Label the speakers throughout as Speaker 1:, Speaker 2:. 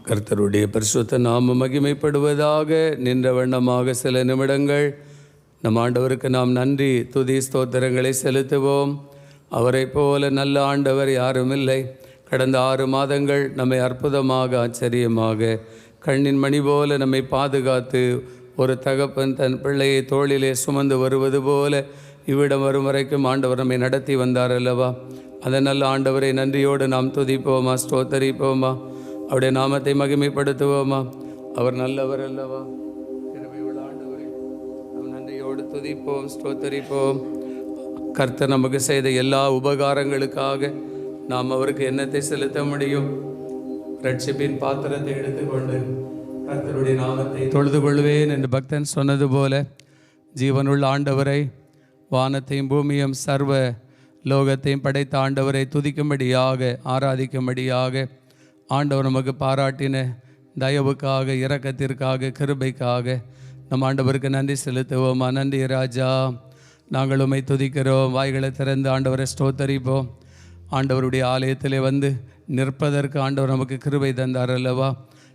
Speaker 1: கர்த்தருடைய பரிசுத்த நாம மகிமைப்படுவதாக. நின்ற வண்ணமாக சில நிமிடங்கள் நம் ஆண்டவருக்கு நாம் நன்றி துதி ஸ்தோத்திரங்களை செலுத்துவோம். அவரை போல நல்ல ஆண்டவர் யாரும் இல்லை. கடந்த 6 மாதங்கள் நம்மை அற்புதமாக ஆச்சரியமாக கண்ணின் மணி போல நம்மை பாதுகாத்து, ஒரு தகப்பன் தன் பிள்ளையை தோளிலே சுமந்து வருவது போல இவ்விடம் வரும் வரைக்கும் ஆண்டவர் நம்மை நடத்தி வந்தார் அல்லவா? அந்த நல்ல ஆண்டவரை நன்றியோடு நாம் துதிப்போமா, ஸ்தோத்தரிப்போமா, அவருடைய நாமத்தை மகிமைப்படுத்துவோமா? அவர் நல்லவர் அல்லவா? கிருபையுள்ள ஆண்டவரை நாம் நன்றியோடு துதிப்போம், ஸ்தோத்தரிப்போம். கர்த்தர் நமக்கு செய்த எல்லா உபகாரங்களுக்காக நாம் அவருக்கு எண்ணத்தை செலுத்த முடியும். ரட்சிப்பின் பாத்திரத்தை எடுத்துக்கொண்டு கர்த்தருடைய நாமத்தை தொழுது கொள்வேன் என்று பக்தன் சொன்னது போல, ஜீவனுள்ள ஆண்டவரை, வானத்தையும் பூமியும் சர்வ லோகத்தையும் படைத்த ஆண்டவரை துதிக்கும்படியாக, ஆராதிக்கும்படியாக ஆண்டவர் நமக்கு பாராட்டின தயவுக்காக, இரக்கத்திற்காக, கிருபைக்காக நம் ஆண்டவருக்கு நன்றி செலுத்துவோமா? நன்றி ராஜா, நாங்கள் உம்மை துதிக்கிறோம். வாய்களை திறந்து ஆண்டவரை ஸ்தோத்தரிப்போம். ஆண்டவருடைய ஆலயத்திலே வந்து நிற்பதற்கு ஆண்டவர் நமக்கு கிருபை தந்தார் அல்லவா?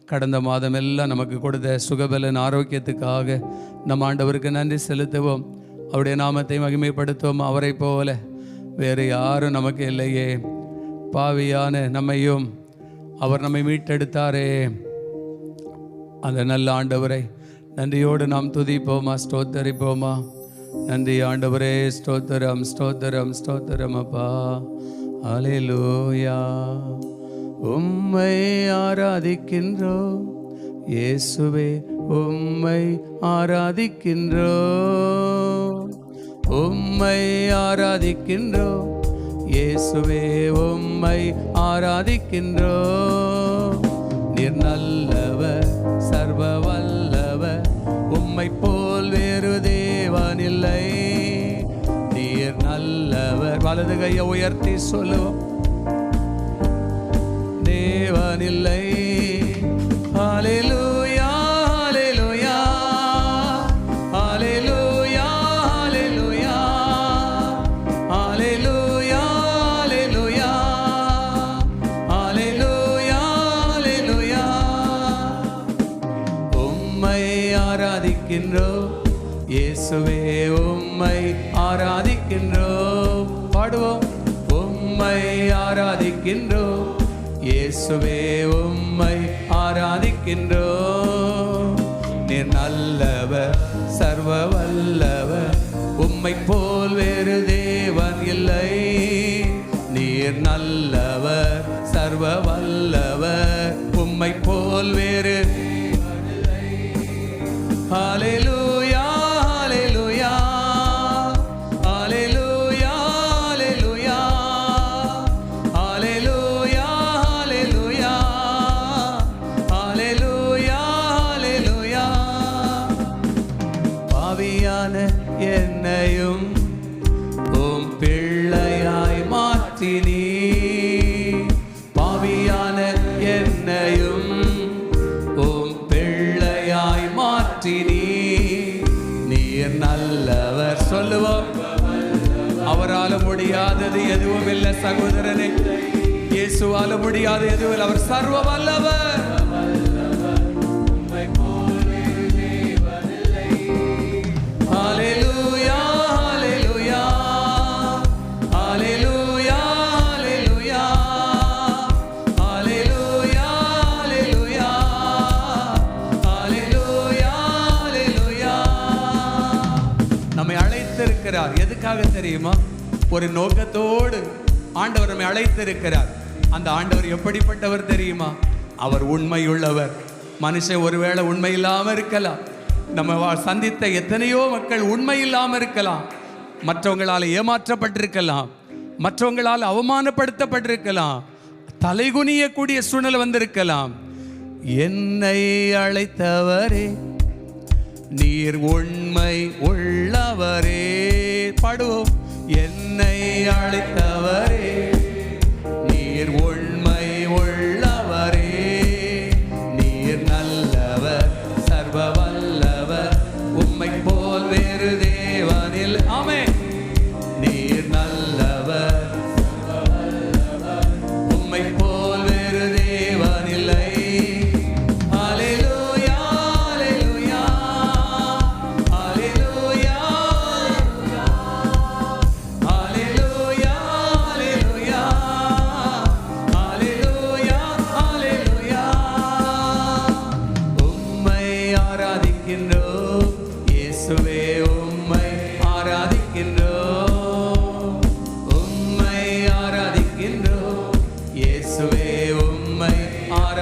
Speaker 1: கடந்த மாதம் எல்லாம் நமக்கு கொடுத்த சுகபலன் ஆரோக்கியத்துக்காக நம் ஆண்டவருக்கு நன்றி செலுத்துவோம். அவருடைய நாமத்தை மகிமைப்படுத்துவோம். அவரை போல வேறு யாரும் நமக்கு இல்லையே. பாவியான நம்மையும் அவர் நம்மை மீட்டெடுத்தாரே. அந்த நல்ல ஆண்டவரை நன்றியோடு நாம் துதிப்போமா, ஸ்தோத்தரிப்போமா? நன்றி ஆண்டவரே, ஸ்தோத்திரம், ஸ்தோத்திரம், ஸ்தோத்திரம் அப்பா. ஹல்லேலூயா. உம்மை ஆராதிக்கின்றோம் இயேசுவே, உம்மை ஆராதிக்கின்றோம், உம்மை ஆராதிக்கின்றோம் இயேசுவே, உம்மை ஆராதிக்கின்றோம். நீர் நல்லவர், சர்வ வல்லவர், உம்மை போல் வேறு தேவனில்லை. நீர் நல்லவர். வலது கையை உயர்த்தி சொல்லுவோம். தேவனில்லை. ஹல்லேலூயா, ஹல்லேலூயா, ஹல்லேலூயா, ஹல்லேலூயா, ஹல்லேலூயா, ஹல்லேலூயா, ஹல்லேலூயா. உம்மை ஆராதிக்கின்றோம் இயேசுவே, உம்மை ஆராதிக்கின்றோம். பாடுவோம். உம்மை ஆராதிக்கின்றோம் இயேசுவே, உம்மை ஆராதிக்கின்றோம். நீர் நல்லவர், சர்வ வல்லவர், உம்மை போல் வேறு தேவன் இல்லை. நீர் நல்லவர், சர்வ வல்லவர், உம்மை போல் வேறு. ஹல்லேலூயா, ஹல்லேலூயா, ஹல்லேலூயா, ஹல்லேலூயா, ஹல்லேலூயா, ஹல்லேலூயா, ஹல்லேலூயா. பாவியான என்னையும் உம் பிள்ளையாய் மாற்றினீ. பாவியான என்னையும் உம் பிள்ளையாய் மாற்றினீ. நீர் நல்லவர். சொல்லுவோம். அவரால முடியாதது எதுவும் இல்லை சகோதரனே. இயேசுவால முடியாத எதுவும் இல்லை. அவர் சர்வ வல்லவர். ஹல்லேலூயா, ஹல்லேலூயா, ஹல்லேலூயா, ஹல்லேலூயா, ஹல்லேலூயா, ஹல்லேலூயா, ஹல்லேலூயா, ஹல்லேலூயா. நம்மை அழைத்திருக்கிறார். எதுக்காக தெரியுமா? ஒரு நோக்கத்தோடு ஆண்டவர் நம்மை அழைத்திருக்கிறார். அந்த ஆண்டவர் எப்படிப்பட்டவர் தெரியுமா? அவர் உண்மையுள்ளவர். மனுஷன் ஒருவேளை உண்மை இல்லாமல் இருக்கலாம். நம்ம சந்தித்த எத்தனையோ மக்கள் உண்மை இல்லாமல் இருக்கலாம். மற்றவங்களால் ஏமாற்றப்பட்டிருக்கலாம், மற்றவங்களால் அவமானப்படுத்தப்பட்டிருக்கலாம், தலைகுனியக்கூடிய சூழ்நிலை வந்திருக்கலாம். என்னை அழைத்தவரே, நீர் உண்மை உள்ளவரே. பாடுவோம். என்னை அழைத்தவரே, நீர் உண்மை உள்ளவரே. நீர் நல்லவர், சர்வ வல்லவர், உம்மை போல் வேறு தேவனில். ஆமென். நீர் நல்லவர், உம்மை போல் வேறு தேவனில்லை.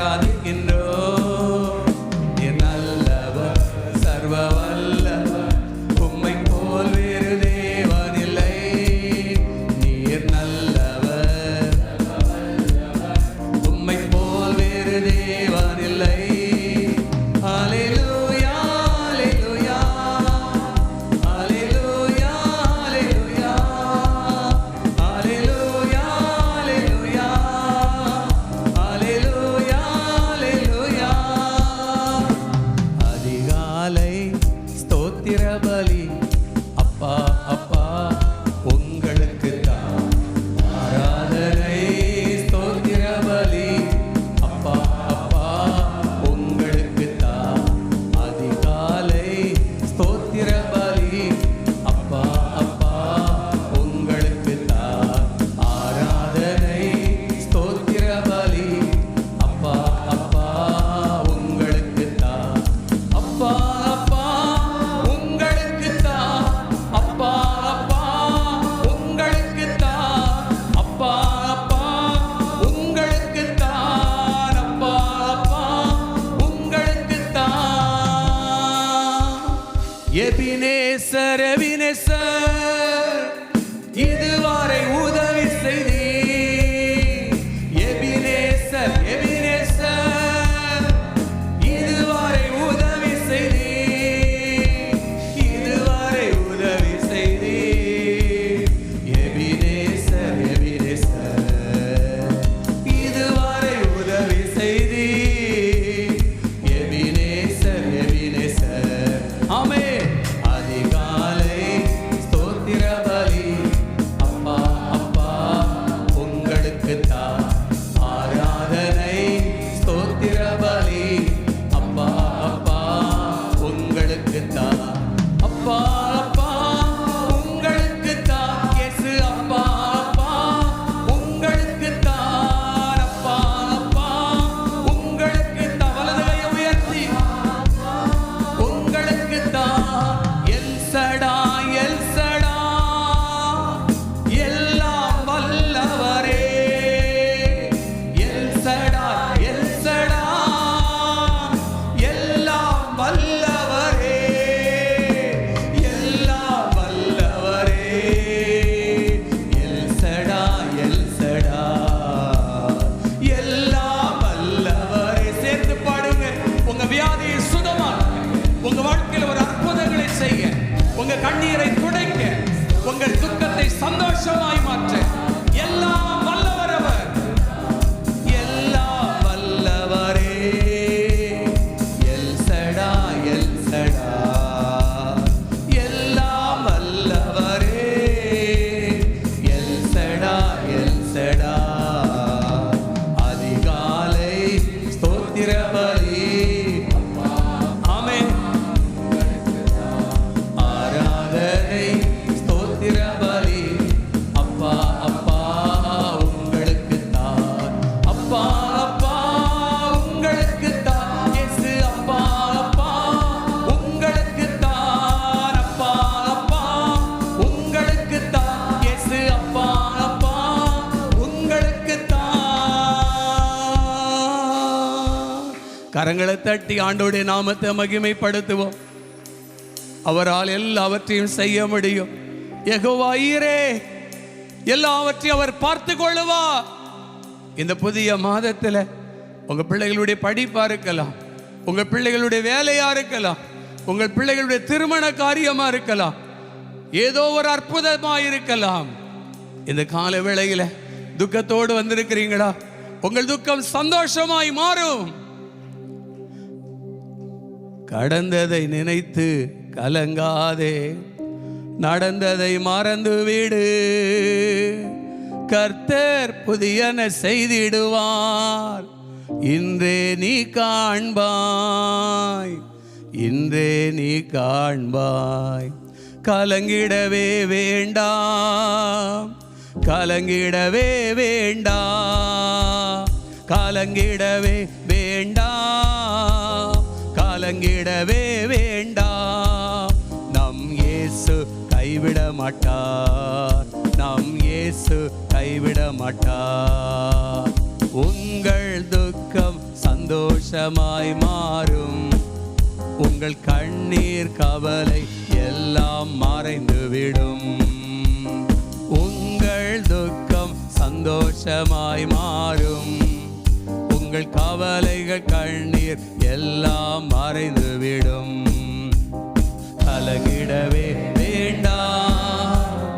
Speaker 1: ஆராதிக்கின்றோம். நீர் நல்லவர், சர்வ வல்லவர், உம்மை போல் வேறு தேவனில்லை. நீர் நல்லவர், உம்மை போல் வேறு தேவனில்லை. ஹல்லேலூயா, ஹல்லேலூயா, ஹல்லேலூயா, ஹல்லேலூயா, ஹல்லேலூயா, ஹல்லேலூயா, ஹல்லேலூயா, ஹல்லேலூயா. அதிகாலை ஸ்தோத்திர பலி அப்பா அப்பா உங்களுக்கு தான் ஆராதனை. ஸ்தோத்திர பலி அப்பா அப்பா உங்களுக்கு தான் அதிகாலை. ஸ்தோத்திர பலி அப்பா அப்பா உங்களுக்கு தான் ஆராதனை. ஸ்தோத்திர பலி அப்பா அப்பா உங்களுக்கு தான். அப்பா அப்பா உங்களுக்கு தான். அப்பா அப்பா உங்களுக்கு தான். அப்பா அப்பா உங்களுக்கு தான். அப்பா அப்பா உங்களுக்கு தான். எபினேசர், எபினேசர், இதுவரை உதவி செய்தீர். எபினேசர், எபினேசர், இதுவரை உதவி செய்தீர். இதுவரை உதவி செய்தீர். எபினேசர், எபினேசர், இதுவரை உதவி செய்தீர். Ebenezer, Ebenezer. ஆமென். அதிகாலை ஸ்தோத்திர பலி அப்பா அப்பா உங்களுக்கு தான் ஆராதனை. ஸ்தோத்திர பலி அப்பா அப்பா உங்களுக்கு தான். அப்பா அப்பா உங்களுக்கு தான். இயேசு அப்பா அப்பா உங்களுக்கு தான். அப்பா அப்பா உங்களுக்கு தான். வலது கையை உயர்த்தி உங்களுக்கு தான். எல் சடா, எல் சடா, எல்லாம் வல்லவரே. எல் சடா, எல் சடா, எல்லாம் வல்லவரே. எல்லாம் வல்லவரே. எல் சடா, எல் சடா, எல்லாம் வல்லவரே. சேர்த்து பாடுங்க. உங்க வியாதியை சுகமாக்க, உங்க வாழ்க்கையில் ஒரு அற்புதங்களை செய்ய, உங்க கண்ணீரை துடைக்க, உங்கள் துக்கத்தை சந்தோஷமாய் மாற்ற எல்லாம் வல்லவர் அவர். எல்லாம் வல்லவரே. எல் சடா, எல் சடா, எல்லாம் வல்லவரே. எல் சடா, எல் சடா, அதிகாலை ஸ்தோத்திர பலி. ஆமென். ஆராதனை. ஸ்தோத்திர பலி அப்பா அப்பா உங்களுக்கு தான். அப்பா அப்பா உங்களுக்கு தான். இயேசு அப்பா அப்பா உங்களுக்கு தான். அப்பா அப்பா உங்களுக்கு தான். இயேசு அப்பா அப்பா உங்களுக்கு தான். கரங்களை தட்டி ஆண்டவருடைய நாமத்தை மகிமைப்படுத்துவோம். அவரால் எல்லாவற்றையும் செய்ய முடியும். யெகோவா ஈரே, எல்லாவற்றையும் அவர் பார்த்து கொள்ளுவார். இந்த புதிய மாதத்தில் உங்க பிள்ளைகளுடைய படிப்பா இருக்கலாம், உங்க பிள்ளைகளுடைய வேலையா இருக்கலாம், உங்கள் பிள்ளைகளுடைய திருமண காரியமா இருக்கலாம், ஏதோ ஒரு அற்புதமா இருக்கலாம். இந்த கால வேளையில துக்கத்தோடு வந்திருக்கிறீங்களா? உங்கள் துக்கம் சந்தோஷமாய் மாறும். கடந்ததை நினைத்து கலங்காதே, நடந்ததை மறந்து விடு. கர்த்தர் புதியன செய்திடுவார். இன்றே நீ காண்பாய், இன்றே நீ காண்பாய். கலங்கிடவே வேண்டாம், கலங்கிடவே வேண்டாம், கலங்கிடவே வேண்டாம், கலங்கிடவே வேண்டாம். நம் இயேசு கைவிட மாட்டார், நம் இயேசு கைவிட மாட்டார். உங்கள் துக்கம் சந்தோஷமாய் மாறும். உங்கள் கண்ணீர் கவலை எல்லாம் மறைந்துவிடும். உங்கள் துக்கம் சந்தோஷமாய் மாறும். உங்கள் கவலைகள் கண்ணீர் எல்லாம் மறைந்துவிடும். கலங்கிடவே வேண்டாம்,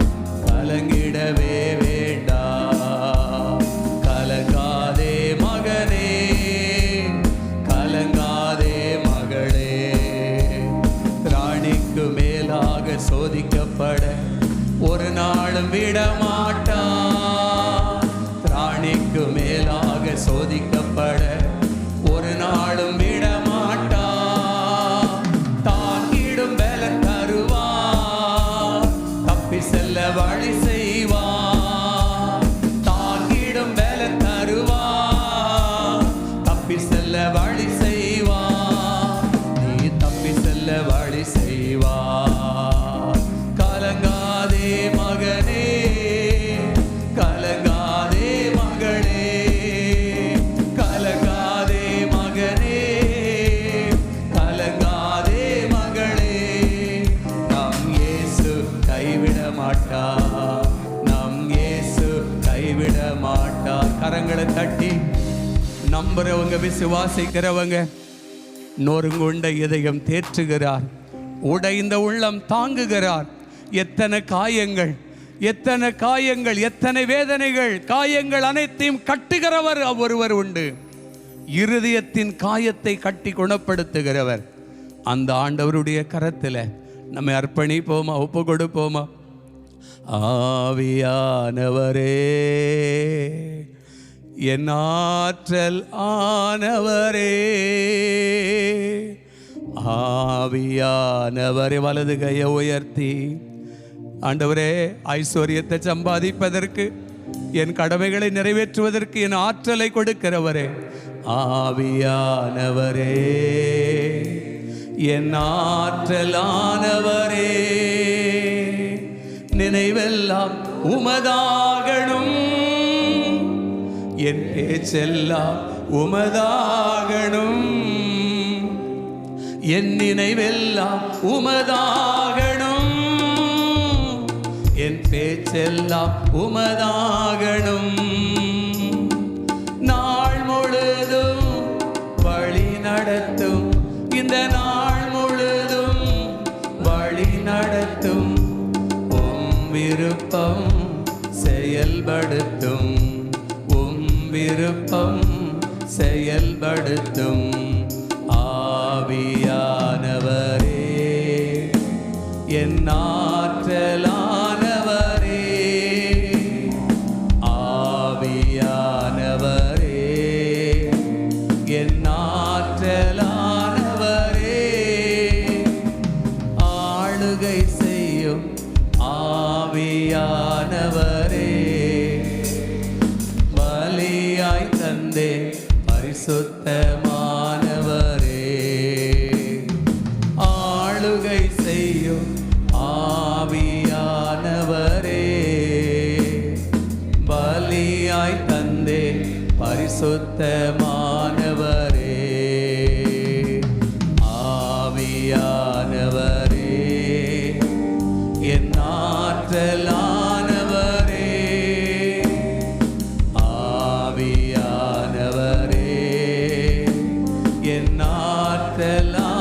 Speaker 1: கலங்கிடவே வேண்டாம். கலங்காதே மகனே, கலங்காதே மகளே. ராணிக்கு மேலாக சோதிக்கப்பட ஒரு நாளும் விடமாட்டான். ராணிக்கு மேலாக சோதிக்கப்பட ஒரு நாளும் விடமாட்டான். தாங்கிடும் பலன் தருவான், தப்பி செல்ல வழி செய்வான். தாங்கிடும் பலன் தருவான், தப்பி செல்ல வழி செய்வான். நீ தப்பி செல்ல வழி செய்வான். கலங்காதே மகனே, கலங்காதே மகளே, கலங்காதே மகனே, கலங்காதே மகளே. நம் இயேசு கைவிட மாட்டார், நம் இயேசு கைவிட மாட்டார். கரங்களை தட்டி நம்புறவங்க, விசுவாசிக்கிறவங்க, நொறுங்குண்ட இதயம் தேற்றுகிறார், உடைந்த உள்ளம் தாங்குகிறார். எத்தனை காயங்கள், எத்தனை காயங்கள், எத்தனை வேதனைகள், காயங்கள் அனைத்தையும் கட்டுகிறவர் ஒருவர் உண்டு. இருதயத்தின் காயத்தை கட்டி குணப்படுத்துகிறவர். அந்த ஆண்டவருடைய கரத்தில் நம்மை அர்ப்பணிப்போமா, ஒப்பு கொடுப்போமா? ஆவியானவரே, என் ஆற்றல் ஆனவரே, ஆவியானவரே. வலது கையை உயர்த்தி, ஆண்டவரே, ஐஸ்வர்யத்தை சம்பாதிப்பதற்கு, என் கடமைகளை நிறைவேற்றுவதற்கு என் ஆற்றலை கொடுக்கிறவரே, ஆவியானவரே, என் ஆற்றலானவரே, நினைவெல்லாம் உமதாகணும், என் பேச்செல்லாம் உமதாகணும், என் நினைவெல்லாம் உமதாகணும், என் பேச்செல்லாம் உமதாகணும். நாள் முழுதும் வழி நடத்தும், இந்த நாள் முழுதும் வழி நடத்தும், உம் விருப்பம் செயல்படுத்தும், உம் விருப்பம் செயல்படுத்தும். ஆவியானவரே, என் ஆற்றலானவரே, ஆவியானவரே, என் ஆற்றலானவரே, ஆளுகை செய்யும் ஆவியானவரே, பலியாய் தந்தே பரிசுத்தமானவரே, ஆளுகை செய்யும் ஆவியானவரே, பலியாய் தந்தே பரிசுத்தமானவரே, ஆவியானவரே, என் ஆற்றலானவரே, ஆவியானவரே, என் ஆற்றலானவரே,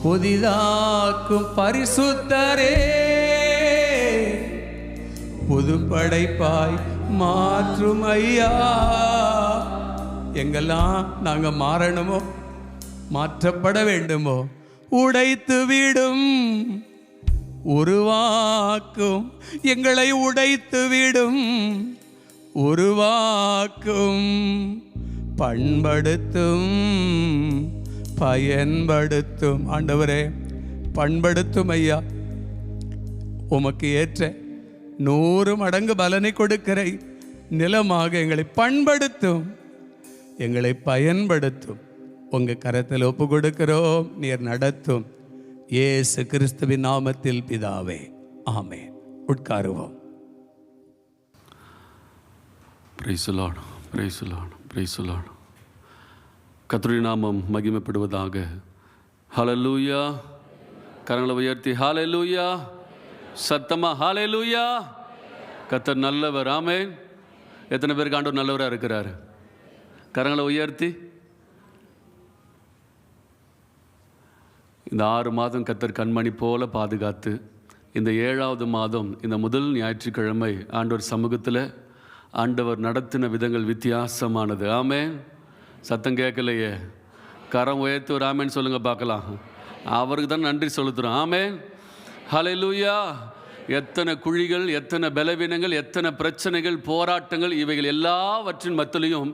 Speaker 1: புதிதாக்கும் பரிசுத்தரே, புது படைப்பாய் மாற்றும் ஐயா. எங்கெல்லாம் நாங்க மாறணுமோ, மாற்றப்பட வேண்டுமோ, உடைத்து விடும், உருவாக்கும், எங்களை உடைத்து விடும், உருவாக்கும், பண்படுத்தும், பயன்படுத்தும். ஆண்டவரே, பண்படுத்தும் ஐயா. உமக்கு ஏற்ற 100 மடங்கு பலனை கொடுக்கிற நிலமாக எங்களை பண்படுத்தும், எங்களை பயன்படுத்தும். உங்கள் கரத்தில் ஒப்பு கொடுக்கிறோம், நீர் நடத்தும். இயேசு கிறிஸ்துவின் நாமத்தில் பிதாவே, ஆமென். உட்காருவோம்.
Speaker 2: Praise the Lord, praise the Lord, praise the Lord. கர்த்தருடைய நாமம் மகிமைப்படுவதாக. ஹல்லேலூயா. கரங்களை உயர்த்தி ஹல்லேலூயா, சத்தமா ஹல்லேலூயா. கர்த்தர் நல்லவர். ஆமென். எத்தனை பேருக்கு ஆண்டவர் நல்லவராக இருக்கிறார்? கரங்களை உயர்த்தி. இந்த 6 மாதம் கர்த்தர் கண்மணி போல பாதுகாத்து, இந்த 7வது மாதம் இந்த முதல் ஞாயிற்றுக்கிழமை ஆண்டவர் சமூகத்தில் ஆண்டவர் நடத்தின விதங்கள் வித்தியாசமானது. ஆமென். சத்தம் கேட்கலையே. கரம் உயர்த்தி ஒரு ஆமேன்னு சொல்லுங்கள் பார்க்கலாம். அவருக்கு தான் நன்றி செலுத்துகிறோம். ஆமென். ஹல்லேலூயா. எத்தனை குழிகள், எத்தனை பலவீனங்கள், எத்தனை பிரச்சனைகள், போராட்டங்கள், இவைகள் எல்லாவற்றின் மத்தியிலையும்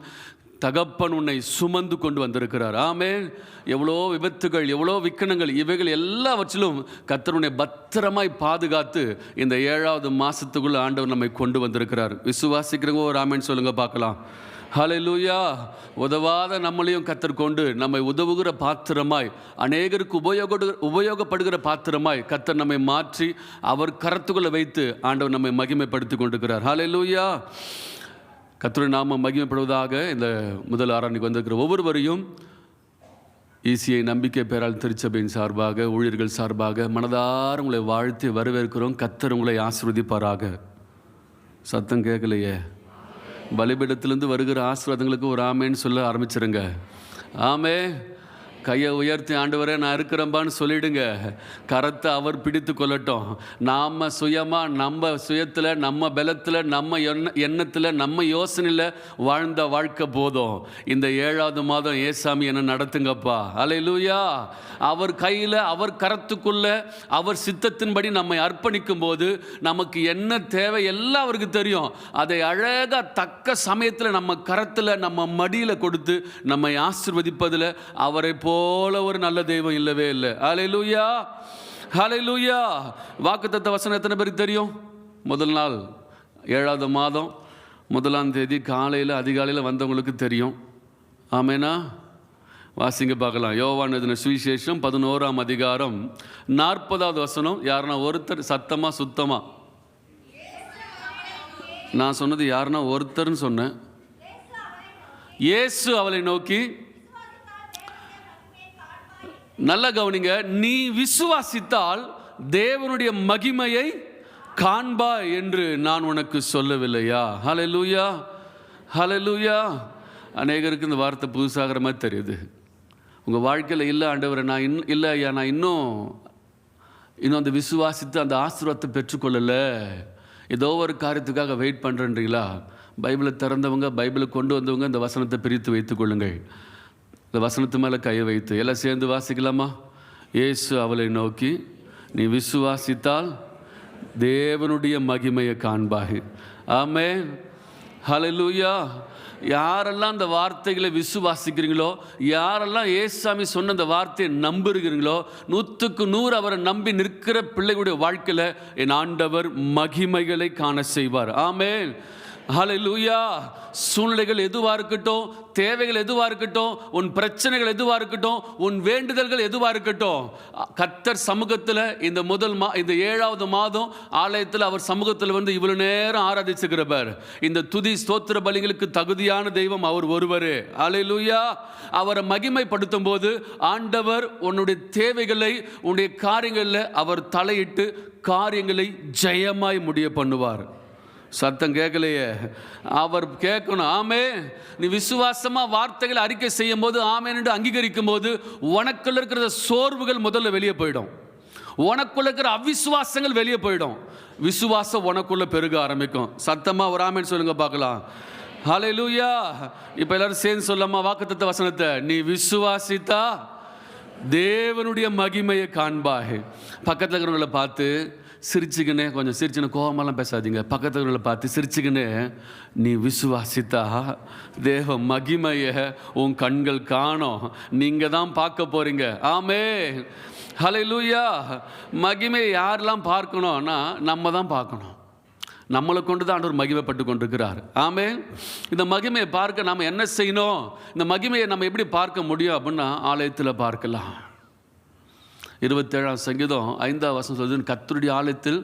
Speaker 2: தகப்பன் உன்னை சுமந்து கொண்டு வந்திருக்கிறார். ஆமென். எவ்வளோ விபத்துகள், எவ்வளோ விக்கனங்கள், இவைகள் எல்லாவற்றிலும் கர்த்தர் உன்னை பத்திரமாய் பாதுகாத்து இந்த 7வது மாதத்துக்குள்ளே ஆண்டவர் நம்மை கொண்டு வந்திருக்கிறார். விசுவாசிக்கிறவங்க ஒரு ஆமென் சொல்லுங்கள் பார்க்கலாம். ஹல்லேலூயா. உதவாத நம்மளையும் கர்த்தர் கொண்டு நம்மை உதவுகிற பாத்திரமாய், அநேகருக்கு உபயோகப்படுகிற பாத்திரமாய் கர்த்தர் நம்மை மாற்றி அவர் கரத்துக்குள்ளே வைத்து ஆண்டவர் நம்மை மகிமைப்படுத்தி கொண்டிருக்கிறார். ஹல்லேலூயா. கர்த்தருடைய நாமம் மகிமைப்படுவதாக. இந்த முதல் ஆராய்ச்சிக்கு வந்திருக்கிற ஒவ்வொருவரையும் ஈசியை நம்பிக்கை பேரால் திருச்சபையின் சார்பாக, ஊழியர்கள் சார்பாக மனதார உங்களை வாழ்த்தி வரவேற்கிறோம். கர்த்தர் உங்களை ஆசீர்வதிப்பாராக. சத்தம் கேட்கலையே. பலிபீடத்திலிருந்து வருகிற ஆசீர்வாதங்களுக்கு ஒரு ஆமேன்னு சொல்ல ஆரம்பிச்சிருங்க. ஆமே. கையை உயர்த்தி ஆண்டவரே நான் இருக்கிறம்பான்னு சொல்லிடுங்க. கரத்தை அவர் பிடித்து கொள்ளட்டும். நாம் சுயமாக, நம்ம சுயத்தில், நம்ம பலத்தில், நம்ம எண்ணத்தில், நம்ம யோசனையில் வாழ்ந்த வாழ்க்கை போதும். இந்த 7வது மாதம் ஏசாமி என்ன நடத்துங்கப்பா. ஹல்லேலூயா. அவர் கையில், அவர் கரத்துக்குள்ள, அவர் சித்தத்தின்படி நம்மை அர்ப்பணிக்கும் போது நமக்கு என்ன தேவை எல்லாம் அவருக்கு தெரியும். அதை அழகாக தக்க சமயத்தில் நம்ம கரத்தில், நம்ம மடியில் கொடுத்து நம்மை ஆசீர்வதிப்பதில் அவரை போல ஒரு நல்ல தெய்வம் இல்லவே இல்லை. ஹல்லேலூயா, ஹல்லேலூயா. வாக்குத்தத்த வசனம் எத்தனை பேருக்கு தெரியும்? முதல் நாள் 7வது மாதம் 1ஆம் தேதி காலையில் அதிகாலையில் வந்தவங்களுக்கு தெரியும். ஆமேனா? வாசிங்க பார்க்கலாம். யோவான் எழுதின சுவிசேஷம் 11ஆம் அதிகாரம் 40வது வசனம். யாருன்னா ஒருத்தர் சத்தமாக சுத்தமாக, நான் சொன்னது யாருன்னா ஒருத்தர்னு சொன்னேன். இயேசு அவளை நோக்கி, நல்ல கவனிங்க, நீ விசுவாசித்தால் தேவனுடைய மகிமையை காண்பா என்று நான் உனக்கு சொல்லவில்லையா? ஹல்லேலூயா, ஹல்லேலூயா. அநேகருக்கு இந்த வார்த்தை புதுசாகிற மாதிரி தெரியுது. உங்கள் வாழ்க்கையில் இல்லை ஆண்டவரை, நான் இல்லை ஐயா, நான் இன்னும் அந்த விசுவாசித்து அந்த ஆசீர்வாதத்தை பெற்றுக்கொள்ளலை, ஏதோ ஒரு காரியத்துக்காக வெயிட் பண்ணுறேன்றீங்களா? பைபிளை திறந்தவங்க, பைபிளை கொண்டு வந்தவங்க இந்த வசனத்தை பிரித்து வைத்துக் கொள்ளுங்கள். இந்த வசனத்து மேலே கையை வைத்து எல்லாம் சேர்ந்து வாசிக்கலாமா? இயேசு அவளை நோக்கி, நீ விசுவாசித்தால் தேவனுடைய மகிமையை காண்பாய். ஆமென். ஹல்லேலூயா. யாரெல்லாம் அந்த வார்த்தைகளை விசுவாசிக்கிறீங்களோ, யாரெல்லாம் ஏசாமி சொன்ன அந்த வார்த்தையை நம்புகிறீங்களோ, 100க்கு 100 அவரை நம்பி நிற்கிற பிள்ளைகளுடைய வாழ்க்கையில் என் ஆண்டவர் மகிமைகளை காண செய்வார். ஆமென். ஹல்லேலூயா. சூழ்நிலைகள் எதுவாக இருக்கட்டும், தேவைகள் எதுவாக இருக்கட்டும், உன் பிரச்சனைகள் எதுவாக இருக்கட்டும், உன் வேண்டுதல்கள் எதுவாக இருக்கட்டும், கர்த்தர் சமூகத்தில் இந்த இந்த 7வது மாதம் ஆலயத்தில் அவர் சமூகத்தில் வந்து இவ்வளோ நேரம் ஆராதிச்சுக்கிறவர். இந்த துதி ஸ்தோத்திர பலிகளுக்கு தகுதியான தெய்வம் அவர் ஒருவரே. ஹல்லேலூயா. அவரை மகிமைப்படுத்தும் போது ஆண்டவர் உன்னுடைய தேவைகளை, உன்னுடைய காரியங்களில் அவர் தலையிட்டு காரியங்களை ஜெயமாய் முடிய பண்ணுவார். சத்தம் கேட்கலையே. அவர் கேட்கணும். ஆமே. நீ விசுவாசமாக வார்த்தைகளை அறிக்கை செய்யும் போது, ஆமேன் என்று அங்கீகரிக்கும் போது, உனக்குள்ள இருக்கிற சோர்வுகள் முதல்ல வெளியே போயிடும். உனக்குள்ள இருக்கிற அவிசுவாசங்கள் வெளியே போயிடும். விசுவாசம் உனக்குள்ள பெருக ஆரம்பிக்கும். சத்தமாக ஒரு ஆமேன்னு சொல்லுங்க பார்க்கலாம். ஹல்லேலூயா. இப்போ எல்லாரும் சேர்ந்து சொல்லமா வாக்குத்தத்த வசனத்தை? நீ விசுவாசித்தா தேவனுடைய மகிமையை காண்பாய். பக்கத்தில் இருக்கிறவங்களை பார்த்து சிரிச்சுக்கினே, கொஞ்சம் சிரிச்சுன்னு கோபமெல்லாம் பேசாதீங்க. பக்கத்தில் பார்த்து சிரிச்சுக்கினே, நீ விசுவாசித்தா தேவ மகிமையை உன் கண்கள் காணும். நீங்கள் தான் பார்க்க போகிறீங்க. ஆமே. ஹல்லேலூயா. மகிமையை யாரெல்லாம் பார்க்கணும்னா நம்ம தான் பார்க்கணும். நம்மளை கொண்டு தான் ஆண்டவர் மகிமைப்பட்டு கொண்டிருக்கிறார். ஆமே. இந்த மகிமையை பார்க்க நாம் என்ன செய்யணும்? இந்த மகிமையை நம்ம எப்படி பார்க்க முடியும் அப்படின்னா ஆலயத்தில் பார்க்கலாம். 27ஆம் சங்கீதம் 5ஆம் வசனம் சொல்லுது, கர்த்தருடைய ஆலயத்தில்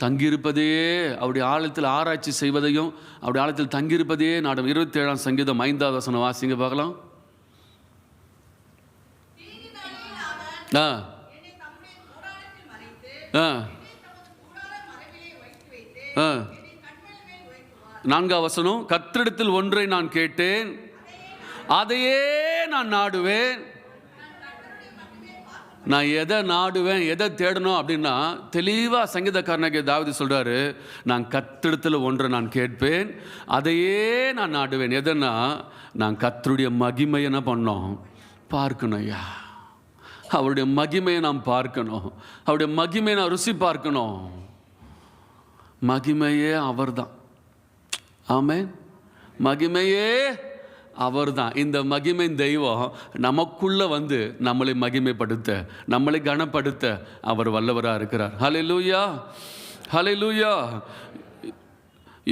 Speaker 2: தங்கியிருப்பதையே அவருடைய ஆழத்தில் ஆராய்ச்சி செய்வதையும் அவருடைய ஆழத்தில் தங்கியிருப்பதையே நாடும். 27ஆம் சங்கீதம் 5வது வசனம் வாசிங்க பார்க்கலாம். நான்காவது வசனம், கர்த்தரிடத்தில் ஒன்றை நான் கேட்டேன், அதையே நான் நாடுவேன். நான் எதை நாடுவேன், எதை தேடணும் அப்படின்னா தெளிவாக சங்கீதக்காரனாகிய தாவீது சொல்கிறாரு, நான் கர்த்தரிடத்தில் ஒன்றை நான் கேட்பேன், அதையே நான் நாடுவேன். எதனா, நான் கர்த்தருடைய மகிமையை என்ன பண்ணோம், பார்க்கணும் ஐயா. அவருடைய மகிமையை நாம் பார்க்கணும், அவருடைய மகிமையை நான் ருசி பார்க்கணும். மகிமையே அவர் தான். ஆமென். மகிமையே அவர் தான். இந்த மகிமை தெய்வம் நமக்குள்ள வந்து நம்மளை மகிமைப்படுத்த, நம்மளை கனப்படுத்த அவர் வல்லவராக இருக்கிறார். ஹல்லேலூயா, ஹல்லேலூயா.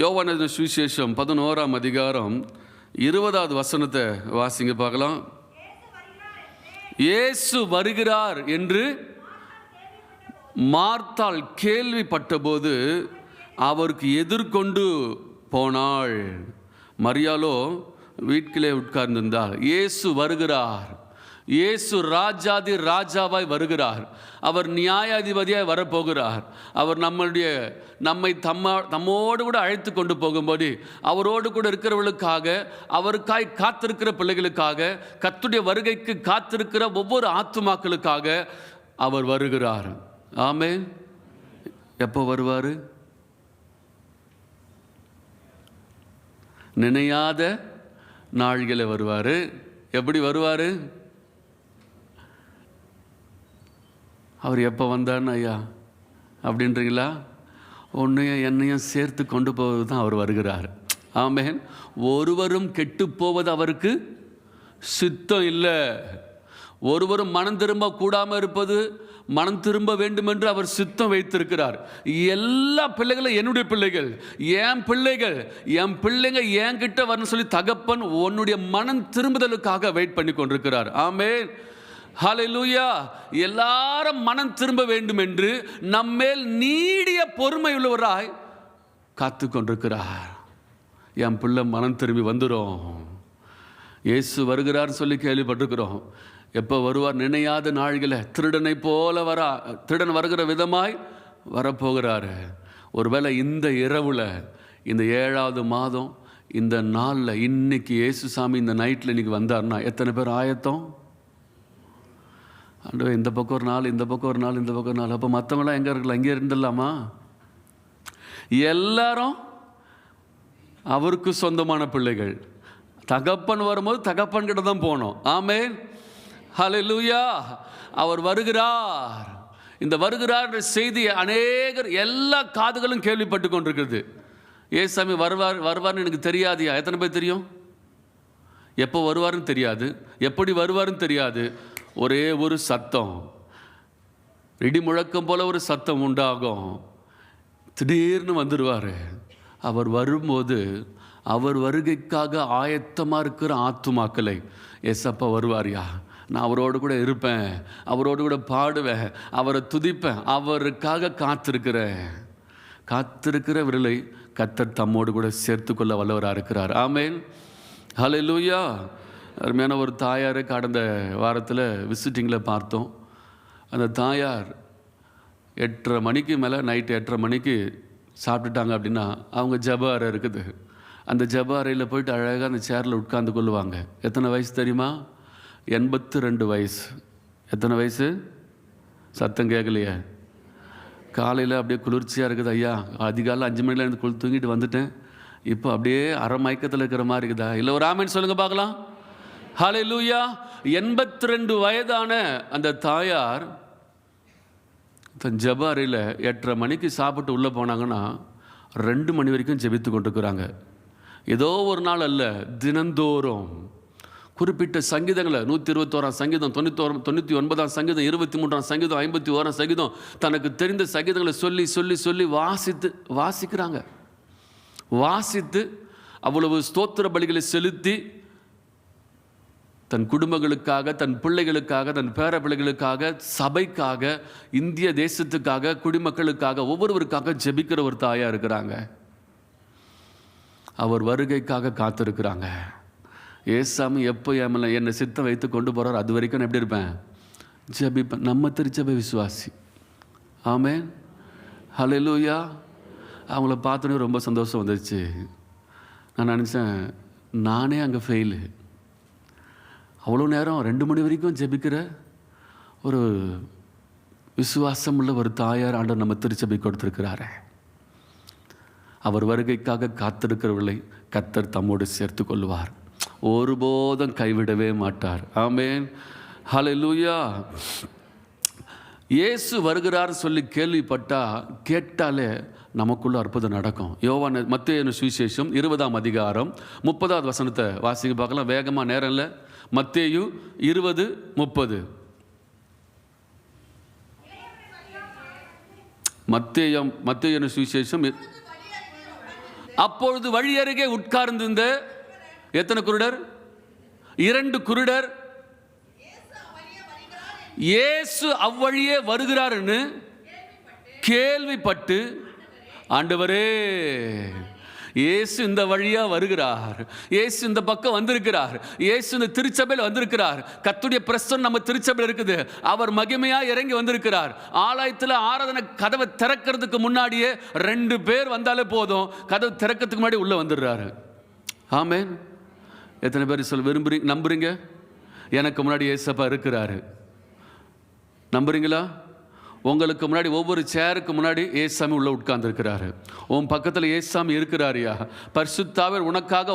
Speaker 2: யோவான் எழுதின சுவிசேஷம் 11ஆம் அதிகாரம் 20வது வசனத்தை வாசிங்க பார்க்கலாம். இயேசு வருகிறார் என்று மார்த்தாள் கேள்விப்பட்டபோது அவருக்கு எதிர்கொண்டு போனாள். மரியாளோ வீட்டிலே உட்கார்ந்திருந்தார். இயேசு வருகிறார், இயேசு ராஜாதி ராஜாவாய் வருகிறார், அவர் நியாயாதிபதியாய் வரப்போகிறார். அவர் நம்மை தம்மோடு கூட அழைத்து கொண்டு போகும்போது அவரோடு கூட இருக்கிறவர்களுக்காக, அவருக்காய் காத்திருக்கிற பிள்ளைகளுக்காக, கர்த்தருடைய வருகைக்கு காத்திருக்கிற ஒவ்வொரு ஆத்துமாக்களுக்காக அவர் வருகிறார். ஆமென். எப்போ வருவார்? நினையாத நாள்களை வருவார். எப்படி வருவார்? அவர் எப்போ வந்தார்னு ஐயா அப்படின்றீங்களா? உன்னையும் என்னையும் சேர்த்து கொண்டு போவது தான் அவர் வருகிறார். ஆமென். ஒருவரும் கெட்டு போவது அவருக்கு சித்தம் இல்லை. ஒருவரும் மனம் திரும்ப கூடாமல் இருப்பது, மனம் திரும்ப வேண்டும் என்று அவர் சித்தம் வைத்திருக்கிறார். எல்லா பிள்ளைகளும் என்னுடைய பிள்ளைகள், என் பிள்ளைகள், என் பிள்ளைங்க என்கிட்ட வரணும்னு சொல்லி தகப்பன் உன்னுடைய மனம் திரும்புதலுக்காக வெயிட் பண்ணி கொண்டிருக்கிறார். ஆமென், ஹல்லேலூயா. எல்லாரும் மனம் திரும்ப வேண்டும் என்று நம்மேல் நீடிய பொறுமை உள்ளவராய் காத்து கொண்டிருக்கிறார். என் பிள்ளை மனம் திரும்பி வந்துடும். இயேசு வருகிறார் சொல்லி கேள்விப்பட்டிருக்கிறோம். எப்போ வருவார்? நினையாத நாள்களை திருடனை போல திருடன் வருகிற விதமாய் வரப்போகிறாரு. ஒருவேளை இந்த இரவில், இந்த 7வது மாதம், இந்த நாளில், இன்னைக்கு இயேசு சாமி இந்த நைட்டில் இன்னைக்கு வந்தார்னா எத்தனை பேர் ஆயத்தம்? ஆண்டவே, இந்த பக்கம் ஒரு நாள், இந்த பக்கம் ஒரு நாள், இந்த பக்கம் ஒரு நாள். அப்போ மற்றவங்களாம் எங்கே இருக்கலாம்? இங்கே இருந்துடலாமா? எல்லாரும் அவருக்கு சொந்தமான பிள்ளைகள். தகப்பன் வரும்போது தகப்பன் கிட்ட தான் போகணும். ஆமென், ஹல்லேலூயா. அவர் வருகிறார். இந்த வருகிறார் செய்தி அநேகர் எல்லா காதுகளும் கேள்விப்பட்டு கொண்டிருக்கிறது. ஏசாமி வருவார்னு எனக்கு தெரியாதியா? எத்தனை பேர் தெரியும்? எப்போ வருவார்னு தெரியாது, எப்படி வருவார்னு தெரியாது. ஒரே ஒரு சத்தம், இடி முழக்கம் போல ஒரு சத்தம் உண்டாகும். திடீர்னு வந்துடுவார். அவர் வரும்போது அவர் வருகைக்காக ஆயத்தமாக இருக்கிற ஆத்துமாக்களை ஏசப்பா வருவார்யா, நான் அவரோடு கூட இருப்பேன், அவரோடு கூட பாடுவேன், அவரை துதிப்பேன், அவருக்காக காத்திருக்கிற விரலை கர்த்தர் தம்மோடு கூட சேர்த்து கொள்ள வல்லவராக இருக்கிறார். ஆமென், ஹல்லேலூயா. அருமையான ஒரு தாயாரை கடந்த வாரத்தில் விசிட்டிங்கில் பார்த்தோம். அந்த தாயார் 8:30 மணிக்கு மேலே, நைட்டு 8:30 மணிக்கு சாப்பிட்டுட்டாங்க அப்படின்னா அவங்க ஜப அறை இருக்குது. அந்த ஜப அறையில் போயிட்டு அழகாக அந்த சேரில் உட்கார்ந்து கொள்ளுவாங்க. எத்தனை வயசு தெரியுமா? 82 வயசு. எத்தனை வயசு? சத்தம் கேட்கலையே. காலையில் அப்படியே குளிர்ச்சியாக இருக்குது ஐயா. அதிகாலை 5 மணில இருந்து தூங்கிட்டு வந்துட்டேன். இப்போ அப்படியே அரை மயக்கத்தில் இருக்கிற மாதிரி இருக்குதா? இல்லை ஒரு ஆமென் சொல்லுங்க பார்க்கலாம். ஹல்லேலூயா. 82 வயதான அந்த தாயார் தன் ஜப அறையில் 8:30 மணிக்கு சாப்பிட்டு உள்ளே போனாங்கன்னா 2 மணி வரைக்கும் ஜெபித்து கொண்டிருக்கிறாங்க. ஏதோ ஒரு நாள் அல்ல, தினந்தோறும் குறிப்பிட்ட சங்கீதங்களை, 121ஆம் சங்கீதம், 99ஆம் சங்கீதம், 23ஆம் சங்கீதம், 51ஆம் சங்கீதம், தனக்கு தெரிந்த சங்கீதங்களை சொல்லி சொல்லி சொல்லி வாசிக்கிறாங்க. வாசித்து அவ்வளவு ஸ்தோத்திர பலிகளை செலுத்தி தன் குடும்பங்களுக்காக, தன் பிள்ளைகளுக்காக, தன் பேர பிள்ளைகளுக்காக, சபைக்காக, இந்திய தேசத்துக்காக, குடிமக்களுக்காக, ஒவ்வொருவருக்காக ஜெபிக்கிற ஒரு தாயாக இருக்கிறாங்க. அவர் வருகைக்காக காத்திருக்கிறாங்க. ஏசாமி எப்போ என்னை சித்தம் வைத்து கொண்டு போகிறார், அது வரைக்கும் நான் எப்படி இருப்பேன்? ஜெபிப்பேன். நம்ம திருச்சபை விசுவாசி. ஆமென், ஹல்லேலூயா. அவங்கள பார்த்தோன்னே ரொம்ப சந்தோஷம் வந்துச்சு. நான் நினச்சேன், நானே அங்கே ஃபெயிலு. அவ்வளோ நேரம் 2 மணி வரைக்கும் ஜெபிக்கிற ஒரு விசுவாசம் உள்ள ஒரு தாயார் ஆண்டவர் நம்ம திருச்சபை கொடுத்துருக்கிறாரே. அவர் வருகைக்காக காத்திருக்கிறவர்களை கர்த்தர் தம்மோடு சேர்த்து கொள்வார். ஒருபோதும் கைவிடவே மாட்டார். ஆமென், ஹல்லேலூயா. இயேசு வருகிறார் சொல்லி கேட்டாலே நமக்குள்ள அற்புதம் நடக்கும். மத்தேயு சுவிசேஷம் 20ஆம் அதிகாரம் 30வது வசனத்தை வாசிக்க பார்க்கலாம். வேகமாக, நேரம் இல்லை. மத்தேயு 20:30. மத்தேயு சுவிசேஷம். அப்பொழுது வழி அருகே உட்கார்ந்திருந்த எத்தனை குருடர்? 2 குருடர் இயேசு அவ்வழியே வருகிறார்னு கேள்விப்பட்டு, ஆண்டவரே, இயேசு இந்த வழியா வருகிறார், இயேசு இந்த பக்கம் வந்திருக்கிறார், இயேசு இந்த திருச்சபையில் வந்திருக்கிறார், கர்த்தருடைய பிரசன்னம் நம்ம திருச்சபையில் இருக்குது, அவர் மகிமையா இறங்கி வந்திருக்கிறார். ஆலயத்தில் ஆராதனை கதவை திறக்கிறதுக்கு முன்னாடியே 2 பேர் வந்தாலே போதும், கதவை திறக்கிறதுக்கு முன்னாடி உள்ள வந்துடுறாரு. ஆமென். எத்தனை பேர் விரும்புறீங்க, நம்புறீங்க? எனக்கு முன்னாடி இயேசப்பா இருக்கிறாரு. நம்புறீங்களா? உங்களுக்கு முன்னாடி ஒவ்வொரு சேருக்கு முன்னாடி ஏசாமி உள்ள உட்கார்ந்துருக்கிறாரு. உன் பக்கத்தில் ஏசாமி இருக்கிறாரியா? பரிசுத்தாவியர்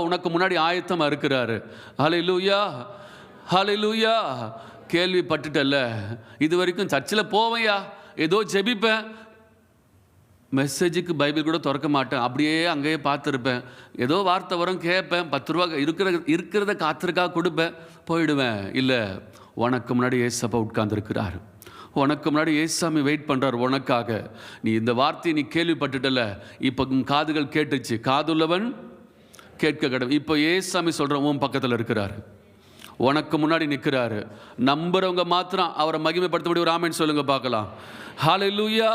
Speaker 2: உனக்கு முன்னாடி ஆயத்தமாக இருக்கிறாரு. ஹல்லேலூயா, ஹல்லேலூயா. கேள்விப்பட்டுட்டல்ல, இது வரைக்கும் சர்ச்சில் போவையா, ஏதோ ஜெபிப்பேன், மெசேஜுக்கு பைபிள் கூட திறக்க மாட்டேன், அப்படியே அங்கேயே பார்த்துருப்பேன், ஏதோ வார்த்தை வரும் கேட்பேன், 10 ரூபா இருக்கிறத காத்திருக்கா கொடுப்பேன், போயிடுவேன். இல்லை, உனக்கு முன்னாடி ஏசப்பா உட்கார்ந்துருக்கிறார். உனக்கு முன்னாடி ஏசாமி வெயிட் பண்ணுறார் உனக்காக. நீ இந்த வார்த்தையை நீ கேள்விப்பட்டுட்டல, இப்போ காதுகள் கேட்டுச்சு, காதுள்ளவன் கேட்க கடவுள். இப்போ ஏசாமி சொல்கிற உன் பக்கத்தில் இருக்கிறாரு, உனக்கு முன்னாடி நிற்கிறாரு. நம்புறவங்க மாத்திரம் அவரை மகிமைப்படுத்தபடி ஒரு ஆமென் சொல்லுங்க பார்க்கலாம். ஹல்லேலூயா.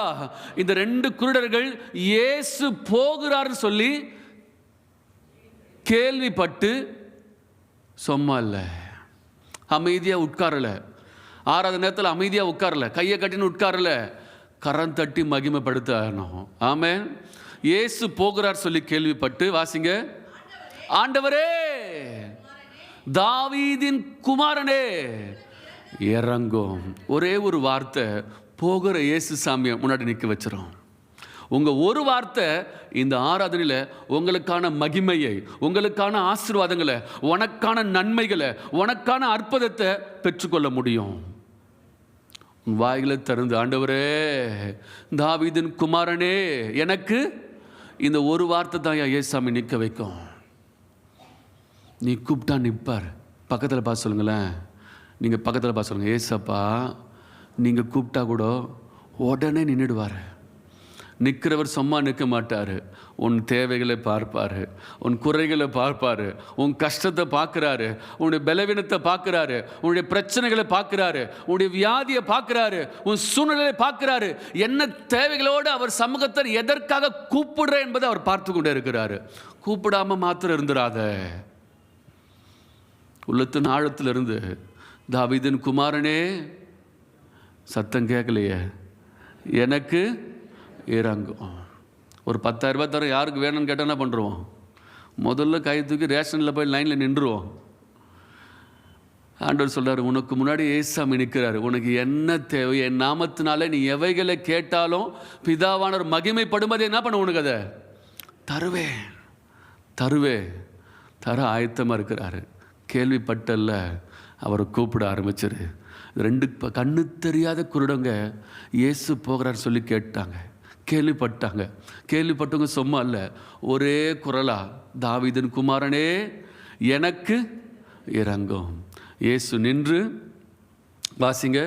Speaker 2: இந்த 2 குருடர்கள் இயேசு போகிறார்னு சொல்லி கேள்விப்பட்டு சும்மா இல்லை, அமைதியாக உட்காரல. ஆறாவது நேரத்தில் அமைதியாக உட்காரல, கையை கட்டின்னு உட்காரல, கரம் தட்டி மகிமைப்படுத்தணும். ஆமென். இயேசு போகிறார் சொல்லி கேள்விப்பட்டு, வாசிங்க, ஆண்டவரே, தாவீதின் குமாரனே இறங்கும். ஒரே ஒரு வார்த்தை போகிற இயேசு சாமியை முன்னாடி நிற்க வச்சிரும். உங்கள் ஒரு வார்த்தை இந்த ஆராதனையில் உங்களுக்கான மகிமையை, உங்களுக்கான ஆசீர்வாதங்களை, உனக்கான நன்மைகளை, உனக்கான அற்புதத்தை பெற்றுக்கொள்ள முடியும். வாயில திறந்து, ஆண்டவரே, தாவீதின் குமாரனே, எனக்கு இந்த ஒரு வார்த்தை தான் ஏசாமி நிற்க வைக்கும். நீ கூப்பிட்டா நிற்பார். பக்கத்தில் பார்த்து சொல்லுங்களேன், நீங்கள் பக்கத்தில் பார்த்து சொல்லுங்கள், ஏசப்பா நீங்கள் கூப்பிட்டா கூட உடனே நின்றுடுவார். நிற்கிறவர் சும்மா நிற்க மாட்டார். உன் தேவைகளை பார்ப்பார், உன் குறைகளை பார்ப்பார், உன் கஷ்டத்தை பார்க்குறாரு, உன்னுடைய பலவீனத்தை பார்க்குறாரு, உன்னுடைய பிரச்சனைகளை பார்க்குறாரு, உன்னுடைய வியாதியை பார்க்குறாரு, உன் சூழ்நிலையை பார்க்குறாரு. என்ன தேவைகளோடு அவர் சமூகத்தை எதற்காக கூப்பிடுற என்பதை அவர் பார்த்து கொண்டே இருக்கிறாரு. கூப்பிடாம மாத்திரம் இருந்துடாத. உள்ளத்தின் ஆழத்திலிருந்து, தாவீதின் குமாரனே, சத்தம் கேட்கலையே, எனக்கு இறங்கும். ஒரு 10,000 ரூபாய் தர யாருக்கு வேணும்னு கேட்டால் என்ன பண்ணுறோம்? முதல்ல கை தூக்கி ரேஷனில் போய் லைனில் நின்றுவோம். ஆண்டவர் சொல்கிறார், உனக்கு முன்னாடி ஏசாமி நிற்கிறாரு, உனக்கு என்ன தேவை, என் நாமத்தினால நீ எவைகளை கேட்டாலும் பிதாவானவர் மகிமைப்படும்போது என்ன பண்ண, உனக்கு அதை தருவேன். தர ஆயத்தமாக இருக்கிறாரு. கேள்விப்பட்டல்ல, அவரை கூப்பிட ஆரம்பிச்சிரு. 2 கண்ணு தெரியாத குருடங்க இயேசு போகிறார் சொல்லி கேள்விப்பட்டவங்க சும்மா அல்ல, ஒரே குரலா, தாவீதின் குமாரனே எனக்கு இறங்கும். இயேசு நின்று, வாசிங்க,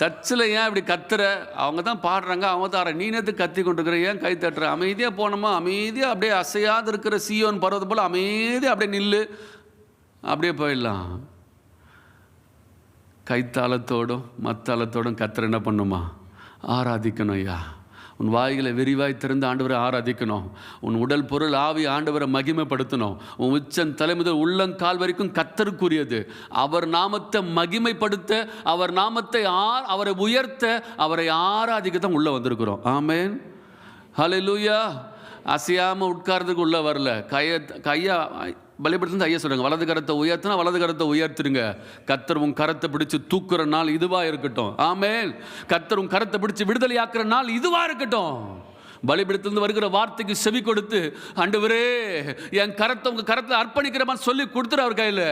Speaker 2: சர்ச்சில் ஏன் இப்படி கத்துற? அவங்க தான் பாடுறாங்க, அவங்க தான் நீ நேற்று கத்தி கொண்டிருக்கிற, ஏன் கை தட்டுற? அமைதியாக போனோமா, அமைதியாக அப்படியே அசையாது இருக்கிற சீயோன் பருவத்தை போல் அமைதியாக அப்படியே நில்லு, அப்படியே போயிடலாம். கைத்தாளத்தோடும் மத்தாளத்தோடும் கத்தர் என்ன பண்ணுமா? ஆராதிக்கணும். ஐயா, உன் வாய்களை விரிவாய் திறந்து ஆண்டவரை ஆராதிக்கணும். உன் உடல் பொருள் ஆவி ஆண்டவரை மகிமைப்படுத்தணும். உன் உச்சன் தலைமுதல் உள்ளங்கால் வரைக்கும் கத்தருக்குரியது. அவர் நாமத்தை மகிமைப்படுத்த, அவர் நாமத்தை அவரை உயர்த்த, அவரை ஆராதிக்க தான் உள்ளே வந்திருக்கிறோம். ஆமேன், ஹல்லேலூயா. அசையாமல் உட்கார்றதுக்கு உள்ளே வரல. கையை பலிபடுத்து ஐயா சொல்கிறாங்க, வலது கரத்தை உயர்த்தினா வலது கரத்தை உயர்த்துருங்க. கத்தர் உன் கரத்தை பிடிச்சி தூக்குற நாள் இதுவாக இருக்கட்டும். ஆமேன். கத்தர் உன் கரத்தை பிடிச்சி விடுதலை ஆக்குற நாள் இதுவாக இருக்கட்டும். பலிபீடத்திலிருந்து வருகிற வார்த்தைக்கு செவி கொடுத்து, ஆண்டவரே என் கரத்தை உங்கள் கரத்தில் அர்ப்பணிக்கிறமான்னு சொல்லி கொடுத்துரு அவர் கையில்.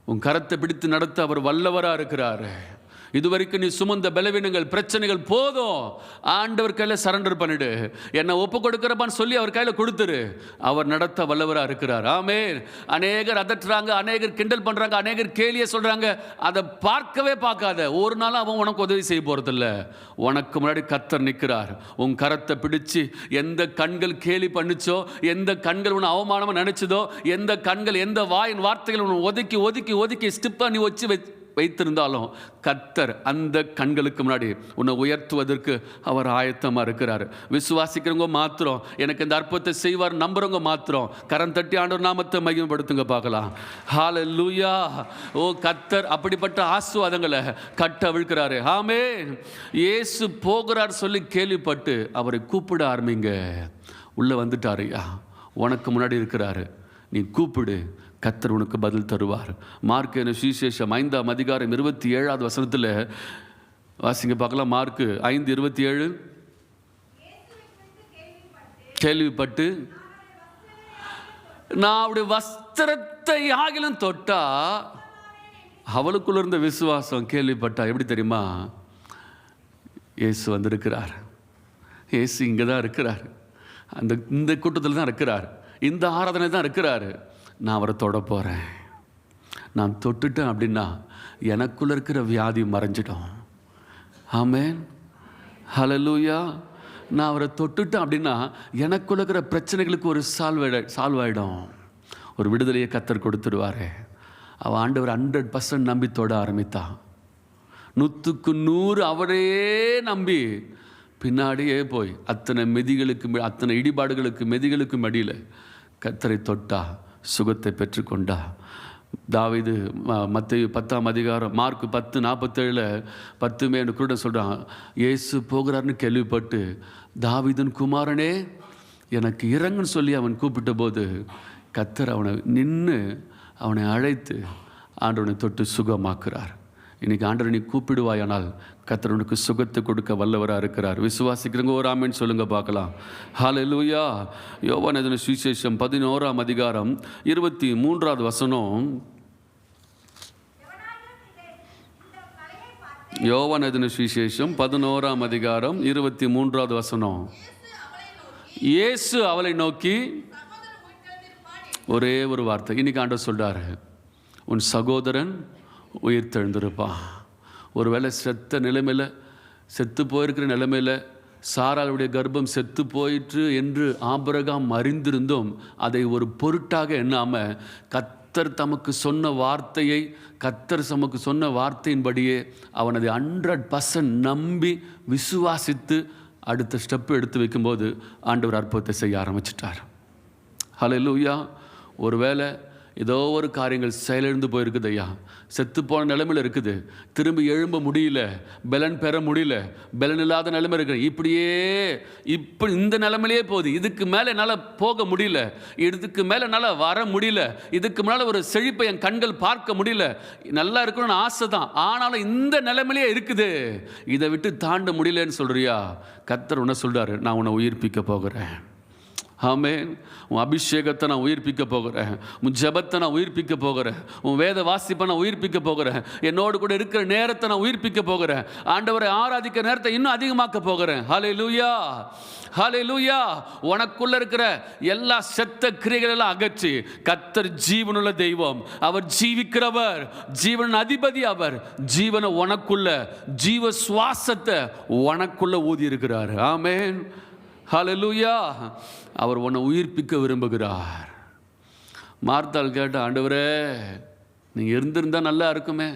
Speaker 2: உன் கரத்தை பிடித்து நடத்த அவர் வல்லவராக இருக்கிறார். இதுவரைக்கும் நீ சுமந்த பலவீனங்கள் பிரச்சனைகள் போதும், ஆண்டவர் கையில் சரண்டர் பண்ணிடு. என்னை ஒப்பு கொடுக்கிறப்பான்னு சொல்லி அவர் கையில் கொடுத்துரு. அவர் நடத்த வல்லவராக இருக்கிறார். ஆமேன். அநேகர் அதட்டுறாங்க, அநேகர் கிண்டல் பண்ணுறாங்க, அநேகர் கேலியை சொல்கிறாங்க. அதை பார்க்கவே பார்க்காத. ஒரு நாள் அவன் உனக்கு உதவி செய்ய போகிறதில்ல. உனக்கு முன்னாடி கத்தர் நிற்கிறார். உன் கரத்தை பிடிச்சு எந்த கண்கள் கேலி பண்ணிச்சோ, எந்த கண்கள் உன்னை அவமானமாக நினைச்சதோ, எந்த கண்கள் எந்த வாயின் வார்த்தைகள் உன்னை ஒதுக்கி ஒதுக்கி ஒதுக்கி ஸ்டிப்பாக நீ வைத்திருந்தாலும் கத்தர் அந்த கண்களுக்கு முன்னாடி உன்னை உயர்த்துவதற்கு அவர் ஆயத்தமாக இருக்கிறார். விசுவாசிக்கிறவங்க மாத்திரம் எனக்கு இந்த அற்புதத்தை செய்வார் நம்புறவங்க மாத்திரம் கரம் தட்டி ஆண்டவர் நாமத்தை மகிமைப்படுத்துங்க பார்க்கலாம். ஹல்லேலூயா. ஓ, கத்தர் அப்படிப்பட்ட ஆசீர்வாதங்களை கட்ட அவிழ்க்கிறாரு. ஆமென். இயேசு போகிறார் சொல்லி கேள்விப்பட்டு அவரை கூப்பிட ஆரம்பிங்க. உள்ளே வந்துட்டாருயா, உனக்கு முன்னாடி இருக்கிறாரு, நீ கூப்பிடு, கத்தர் உனக்கு பதில் தருவார். மார்க் என சுவிசேஷம் 5ஆம் அதிகாரம் 27வது வசனத்தில் வாசிங்க பார்க்கலாம். மார்க் 5:27. கேள்விப்பட்டு நான் அவருடைய வஸ்திரத்தை ஆகிலும் தொட்டா, அவளுக்குள்ள இருந்த விசுவாசம் கேள்விப்பட்டா. எப்படி தெரியுமா? இயேசு வந்திருக்கிறார், இயேசு இங்கே தான் இருக்கிறார், இந்த கூட்டத்தில் தான் இருக்கிறார், இந்த ஆராதனை தான் இருக்கிறாரு. நான் அவரை தொட போகிறேன். நான் தொட்டுட்டேன் அப்படின்னா எனக்குள்ள இருக்கிற வியாதி மறைஞ்சிடும். ஆமென், ஹல்லேலூயா. நான் அவரை தொட்டுட்டேன் அப்படின்னா எனக்குள்ள இருக்கிற பிரச்சனைகளுக்கு ஒரு சால்வ் ஆகிடும். ஒரு விடுதலையை கத்தர் கொடுத்துடுவார். அவன் ஆண்டவர் 100% நம்பி தொட ஆரம்பித்தான். 100க்கு 100 அவரே நம்பி பின்னாடியே போய் அத்தனை மெதிகளுக்கு, அத்தனை இடிபாடுகளுக்கு மெதிகளுக்கு மடியில் கத்தரை தொட்டா, சுகத்தை பெற்றுக்கொண்டா. தாவீது மத்தேயு 10ஆம் அதிகாரம் மார்க் 10:47 10 கூட சொல்கிறான், இயேசு போகிறார்னு கேள்விப்பட்டு தாவீதின் குமாரனே எனக்கு இறங்குன்னு சொல்லி அவன் கூப்பிட்ட போது கத்தர் அவனை நின்று அவனை அழைத்து ஆண்டவனை தொட்டு சுகமாக்குறார். இன்றைக்கி ஆண்டவனை நீ கூப்பிடுவாயானால் கத்தர் உனக்கு சுகத்தை கொடுக்க வல்லவராக இருக்கிறார். விசுவாசிக்கிறவங்க ஒரு ஆமென் சொல்லுங்க பார்க்கலாம். ஹல்லேலூயா. யோவான் எழுதின சுவிசேஷம் 11ஆம் அதிகாரம் 23வது வசனம். யோவான் எழுதின சுவிசேஷம் 11ஆம் அதிகாரம் 23வது வசனம். இயேசு அவளை நோக்கி ஒரே ஒரு வார்த்தை. இன்னைக்கு ஆண்டவர் சொல்றாரு, உன் சகோதரன் உயிர் தெழுந்திருப்பான். ஒருவேளை செத்த நிலைமையில், செத்து போயிருக்கிற நிலைமையில், சாராளுடைய கர்ப்பம் செத்து போயிற்று என்று ஆபிரகாம் அறிந்திருந்தும் அதை ஒரு பொருட்டாக எண்ணாமல் கத்தர் தமக்கு சொன்ன வார்த்தையை, கத்தர் தமக்கு சொன்ன வார்த்தையின்படியே அவன் அதை 100% நம்பி விசுவாசித்து அடுத்த ஸ்டெப்பு எடுத்து வைக்கும்போது ஆண்டவர் அற்புதத்தை செய்ய ஆரம்பிச்சிட்டார். ஹல்லேலூயா. ஒருவேளை ஏதோ ஒரு காரியங்கள் செயலிழந்து போயிருக்குது ஐயா, செத்து போன நிலைமையில் இருக்குது, திரும்பி எழும்ப முடியல, பலன் பெற முடியல, பலன் இல்லாத நிலைமை இருக்குது, இப்படி இந்த நிலைமையிலே போகுது, இதுக்கு மேலே என்னால் போக முடியல, இதுக்கு மேலே என்னால் வர முடியல, இதுக்கு மேலே ஒரு செழிப்பை என் கண்கள் பார்க்க முடியல, நல்லா இருக்கணும்னு ஆசை தான், ஆனாலும் இந்த நிலைமையிலே இருக்குது, இதை விட்டு தாண்ட முடியலன்னு சொல்கிறியா? கர்த்தர் உன்னை சொல்கிறாரு, நான் உன்னை உயிர்ப்பிக்க போகிறேன். ஆமென். உன் அபிஷேகத்தை நான் உயிர்ப்பிக்க போகிறேன். உன் ஜெபத்தை நான் உயிர்ப்பிக்க போகிறேன். உன் வேத வாசிப்பை நான் உயிர்ப்பிக்க போகிறேன். என்னோடு கூட இருக்கிற நேரத்தை நான் உயிர்ப்பிக்க போகிறேன். ஆண்டவரை ஆராதிக்கிற நேரத்தை இன்னும் அதிகமாக்க போகிறேன். ஹல்லேலூயா, ஹல்லேலூயா. உனக்குள்ள இருக்கிற எல்லா செத்த கிரியைகள் எல்லாம் அகற்றி, கர்த்தர் ஜீவனுள்ள தெய்வம், அவர் ஜீவிக்கிறவர், ஜீவன் அதிபதி, அவர் ஜீவனை உனக்குள்ள, ஜீவ சுவாசத்தை உனக்குள்ள ஊதி இருக்கிறார். ஆமென், ஹல்லேலூயா. அவர் உன்னை உயிர்ப்பிக்க விரும்புகிறார். மார்த்தாள் கேட்ட, ஆண்டவரே நீங்கள் இருந்திருந்தால் நல்லா இருக்குமே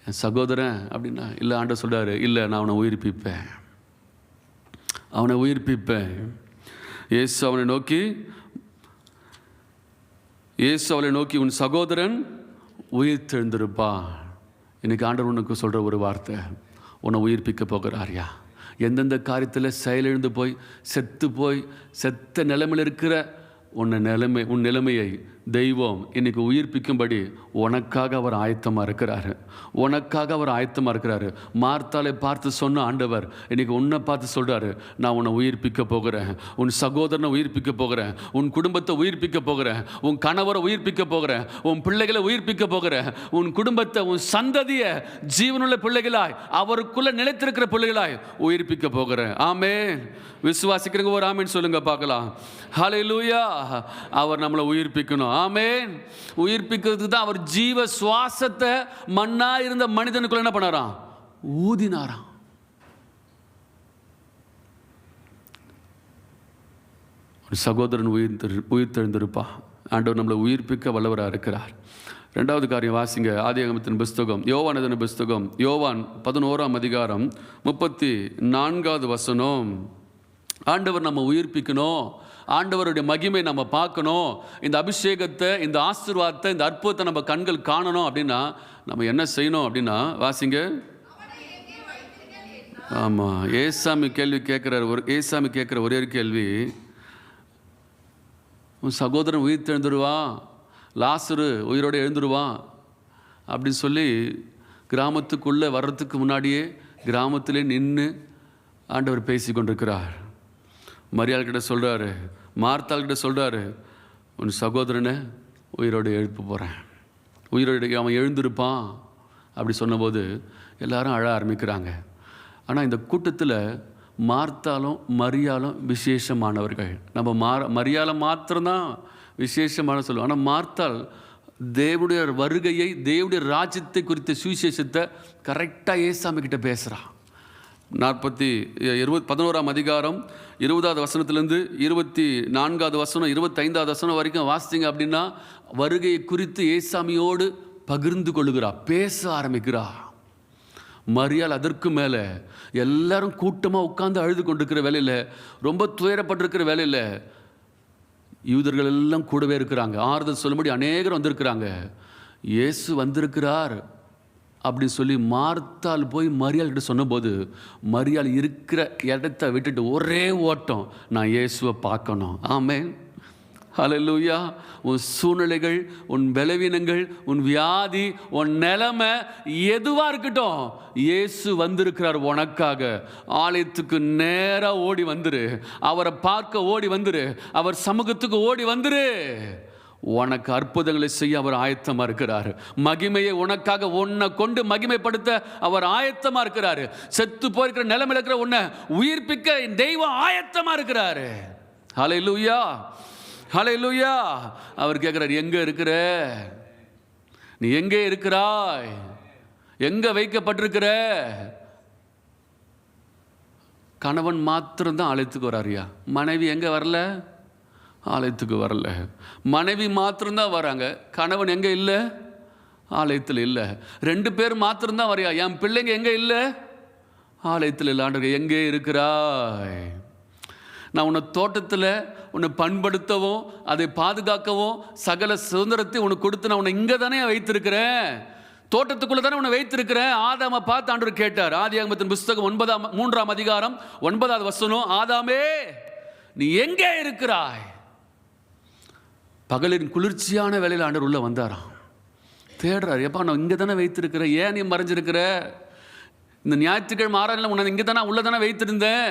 Speaker 2: என் சகோதரன் அப்படின்னா. இல்லை, ஆண்டவர் சொல்கிறாரு, இல்லை நான் அவனை உயிர்ப்பிப்பேன், அவனை உயிர்ப்பிப்பேன். இயேசு அவனை நோக்கி உன் சகோதரன் உயிர் தெழுந்திருப்பான். இன்னைக்கு ஆண்டவர் உனக்கு சொல்கிற ஒரு வார்த்தை, உன்னை உயிர்ப்பிக்க போகிறாரியா. எந்தெந்த காரியத்தில் செயலிழந்து போய் செத்த நிலைமையில் இருக்கிற உன் நிலைமையை தெய்வம் இன்னைக்கு உயிர்ப்பிக்கும்படி உனக்காக அவர் ஆயத்தமாக இருக்கிறாரு. மார்த்தாளை பார்த்து சொன்ன ஆண்டவர் இன்னைக்கு உன்னை பார்த்து சொல்கிறாரு, நான் உன்னை உயிர்ப்பிக்க போகிறேன், உன் சகோதரனை உயிர்ப்பிக்க போகிறேன், உன் குடும்பத்தை உயிர்ப்பிக்க போகிறேன், உன் கணவரை உயிர்ப்பிக்க போகிறேன், உன் பிள்ளைகளை உயிர்ப்பிக்க போகிறேன், உன் குடும்பத்தை, உன் சந்ததியை ஜீவனுள்ள பிள்ளைகளாய், அவருக்குள்ள நிலைத்திருக்கிற பிள்ளைகளாய் உயிர்ப்பிக்க போகிறேன். ஆமென். விசுவாசிக்கிறவங்க ஒரு ஆமென் சொல்லுங்க பார்க்கலாம். ஹல்லேலூயா. அவர் நம்மளை உயிர்ப்பிக்கணும். ஆமென். உயிர்ப்பிக்கிறதுக்கு தான் அவர் ஜீவ சுவாசத்தை மண்ணா இருந்த மனிதனுக்குள்ள என்ன பண்ணாராம்? ஊதினாராம். ஒரு சகோதரன் உயிர் தெழுந்திருப்பா. ஆண்டவர் நம்மளை உயிர்ப்பிக்க வல்லவராக இருக்கிறார். ரெண்டாவது காரியம் வாசிங்க, ஆதியாகமத்தின் புஸ்தகம், யோவான் புஸ்தகம், யோவான் 11ஆம் அதிகாரம் 34வது வசனம். ஆண்டவர் நம்ம உயிர்ப்பிக்கணும், ஆண்டவருடைய மகிமை நம்ம பார்க்கணும், இந்த அபிஷேகத்தை, இந்த ஆசீர்வாதத்தை, இந்த அற்புதத்தை நம்ம கண்கள் காணணும் அப்படின்னா நம்ம என்ன செய்யணும் அப்படின்னா வாசிங்க. ஆமாம், ஏசாமி கேட்குற ஒரே ஒரு கேள்வி, உன் சகோதரன் உயிர் தெழுந்துருவான், லாசரு உயிரோடு எழுந்துருவான் அப்படின்னு சொல்லி கிராமத்துக்குள்ளே வர்றதுக்கு முன்னாடியே கிராமத்திலே நின்று ஆண்டவர் பேசி கொண்டிருக்கிறார். மரியாள்கிட்ட சொல்கிறாரு, மார்த்தாள்கிட்ட சொல்கிறாரு, உன் சகோதரனை உயிரோடு எழுப்ப போகிறேன், அவன் எழுந்திருப்பான் அப்படி சொன்னபோது எல்லாரும் அழ ஆரம்பிக்கிறாங்க. ஆனால் இந்த கூட்டத்தில் மார்த்தாலும் மரியாளும் விசேஷமானவர்கள். நம்ம மரியாதை மாத்திரம்தான் விசேஷமான சொல்லுவோம். ஆனால் மார்த்தாள் தேவனுடைய வருகையை, தேவனுடைய ராஜ்யத்தை குறித்த சுவிசேஷத்தை கரெக்டாக ஏசாமி கிட்ட பேசுகிறான். 11ஆம் அதிகாரம் 20வது வசனத்திலேருந்து 24வது வசனம் 25வது வசனம் வரைக்கும் வாசிங்க அப்படின்னா வருகையை குறித்து ஏசாமியோடு பகிர்ந்து கொள்ளுகிறா, பேச ஆரம்பிக்கிறா. மரியாள் அதற்கு மேலே எல்லாரும் கூட்டமாக உட்கார்ந்து அழுது கொண்டிருக்கிற வேலையில், ரொம்ப துயரப்பட்டிருக்கிற வேலையில் யூதர்கள் எல்லாம் கூடவே இருக்கிறாங்க. ஆறுதல் சொல்லும்படி அநேகர் வந்திருக்கிறாங்க. இயேசு வந்திருக்கிறார் அப்படின்னு சொல்லி மார்த்தாள் போய் மரியாள்கிட்ட சொன்னபோது மரியாள் இருக்கிற இடத்த விட்டுட்டு ஒரே ஓட்டம், நான் இயேசுவை பார்க்கணும். ஆமென், ஹல்லேலூயா. உன் சூழ்நிலைகள், உன் பலவீனங்கள், உன் வியாதி, உன் நிலைமை எதுவாக இருக்கட்டும், இயேசு வந்திருக்கிறார் உனக்காக. ஆலயத்துக்கு நேராக ஓடி வந்துரு, அவரை பார்க்க ஓடி வந்துரு, அவர் சமூகத்துக்கு ஓடி வந்துரு. உனக்கு அற்புதங்களை செய்ய அவர் ஆயத்தமாக இருக்கிறார். மகிமையை உனக்காக உன்னை கொண்டு மகிமைப்படுத்த அவர் ஆயத்தமாக இருக்கிறார். செத்து போயிருக்கிற நிலைமையில் இருக்கிற உன்னை உயிர்ப்பிக்க தெய்வம் ஆயத்தமாக இருக்கிறாரு. ஹல்லேலூயா, ஹல்லேலூயா. அவர் கேட்கிறார், எங்க இருக்கிற நீ? எங்கே இருக்கிறாய்? எங்க வைக்கப்பட்டிருக்கிற? கணவன் மாத்திரம்தான் ஆலயத்துக்கு வராரியா? மனைவி எங்க வரல? ஆலயத்துக்கு வரல. மனைவி மாத்திரம்தான் வராங்க, கணவன் எங்கே இல்லை? ஆலயத்தில் இல்லை. 2 பேர் மாத்திரம்தான் வரையா? என் பிள்ளைங்க எங்கே இல்லை? ஆலயத்தில் இல்லை. ஆண்டவரே எங்கே இருக்கிறாய்? நான் உன்னை தோட்டத்தில் உன்னை பண்படுத்தவும் அதை பாதுகாக்கவும் சகல சுதந்திரத்தை உனக்கு கொடுத்து நான் உன்னை இங்கே தானே வைத்திருக்கிறேன், தோட்டத்துக்குள்ளே தானே உன்னை வைத்திருக்கிறேன். ஆதாமை பார்த்து ஆண்டவர் கேட்டார். ஆதியாகமத்தின் புஸ்தகம் 3ஆம் அதிகாரம் 9வது வசனம், ஆதாமே நீ எங்கே இருக்கிறாய்? பகலின் குளிர்ச்சியான வேலையில் ஆண்டவர் உள்ள வந்தாராம். தேடுறாரு, எப்பா நான் இங்கே தானே வைத்திருக்கிறேன், ஏன் நீ மறைஞ்சிருக்கிற? இந்த ஞாயிற்றுக்கிழமை ஆறாரில் உன்னை இங்கே தானே உள்ள தானே வைத்திருந்தேன்.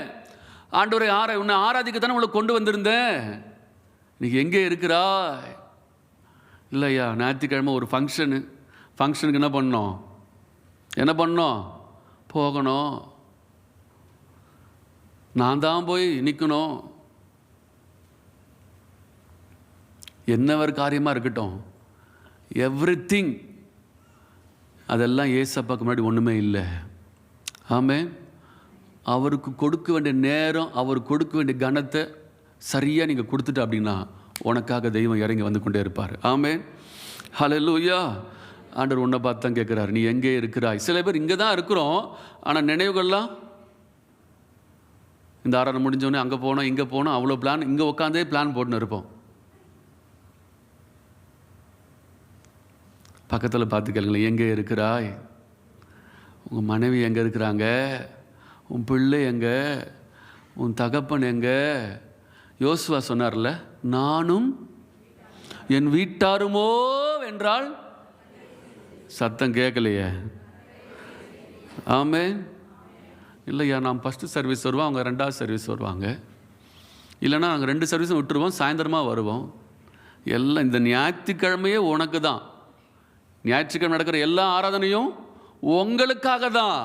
Speaker 2: ஆண்டவரை உன்னை ஆராதிக்கத்தானே உங்களை கொண்டு வந்திருந்தேன், இன்னைக்கு எங்கே இருக்கிறாய்? இல்லையா, ஞாயிற்றுக்கிழமை ஒரு ஃபங்க்ஷனுக்கு என்ன பண்ணோம்? போகணும். நான் தான் போய் நிற்கணும். என்ன ஒரு காரியமாக இருக்கட்டும், எவ்ரிதிங் அதெல்லாம் ஏசப்பாக்கு முன்னாடி ஒன்றுமே இல்லை. ஆமென். அவருக்கு கொடுக்க வேண்டிய நேரம், அவர் கொடுக்க வேண்டிய கனத்தை சரியாக நீங்கள் கொடுத்துட்டு அப்படின்னா உனக்காக தெய்வம் இறங்கி வந்து கொண்டே இருப்பார். ஆமென். ஹல்லேலூயா. ஆண்டவர் உன்னை பார்த்து தான் கேட்குறாரு, நீ எங்கே இருக்கிறாய்? சில பேர் இங்கே தான் இருக்கிறோம், ஆனால் நினைவுகள்லாம் இந்த ஆராதனை முடிஞ்சோடனே அங்கே போனோம் இங்கே போனோம், அவ்வளோ பிளான், இங்கே உட்காந்தே பிளான் போட்டுன்னு இருப்போம். பக்கத்தில் பார்த்து கேளுங்களேன், எங்கே இருக்கிறாய்? உங்கள் மனைவி எங்கே இருக்கிறாங்க? உன் பிள்ளை எங்கே? உன் தகப்பன் எங்கே? யோசுவா சொன்னார்ல, நானும் என் வீட்டாருமோ என்றால் சத்தம் கேட்கலையே. ஆமென். இல்லையா, நான் ஃபஸ்ட்டு சர்வீஸ் வருவோம், அவங்க 2வது சர்வீஸ் வருவாங்க. இல்லைன்னா நாங்கள் 2 சர்வீஸும் விட்டுருவோம், சாயந்தரமாக வருவோம். எல்லாம் இந்த ஞாயிற்றுக்கிழமையே உனக்கு தான். ஞாயிற்றுக்கிழமை நடக்கிற எல்லா ஆராதனையும் உங்களுக்காக தான்.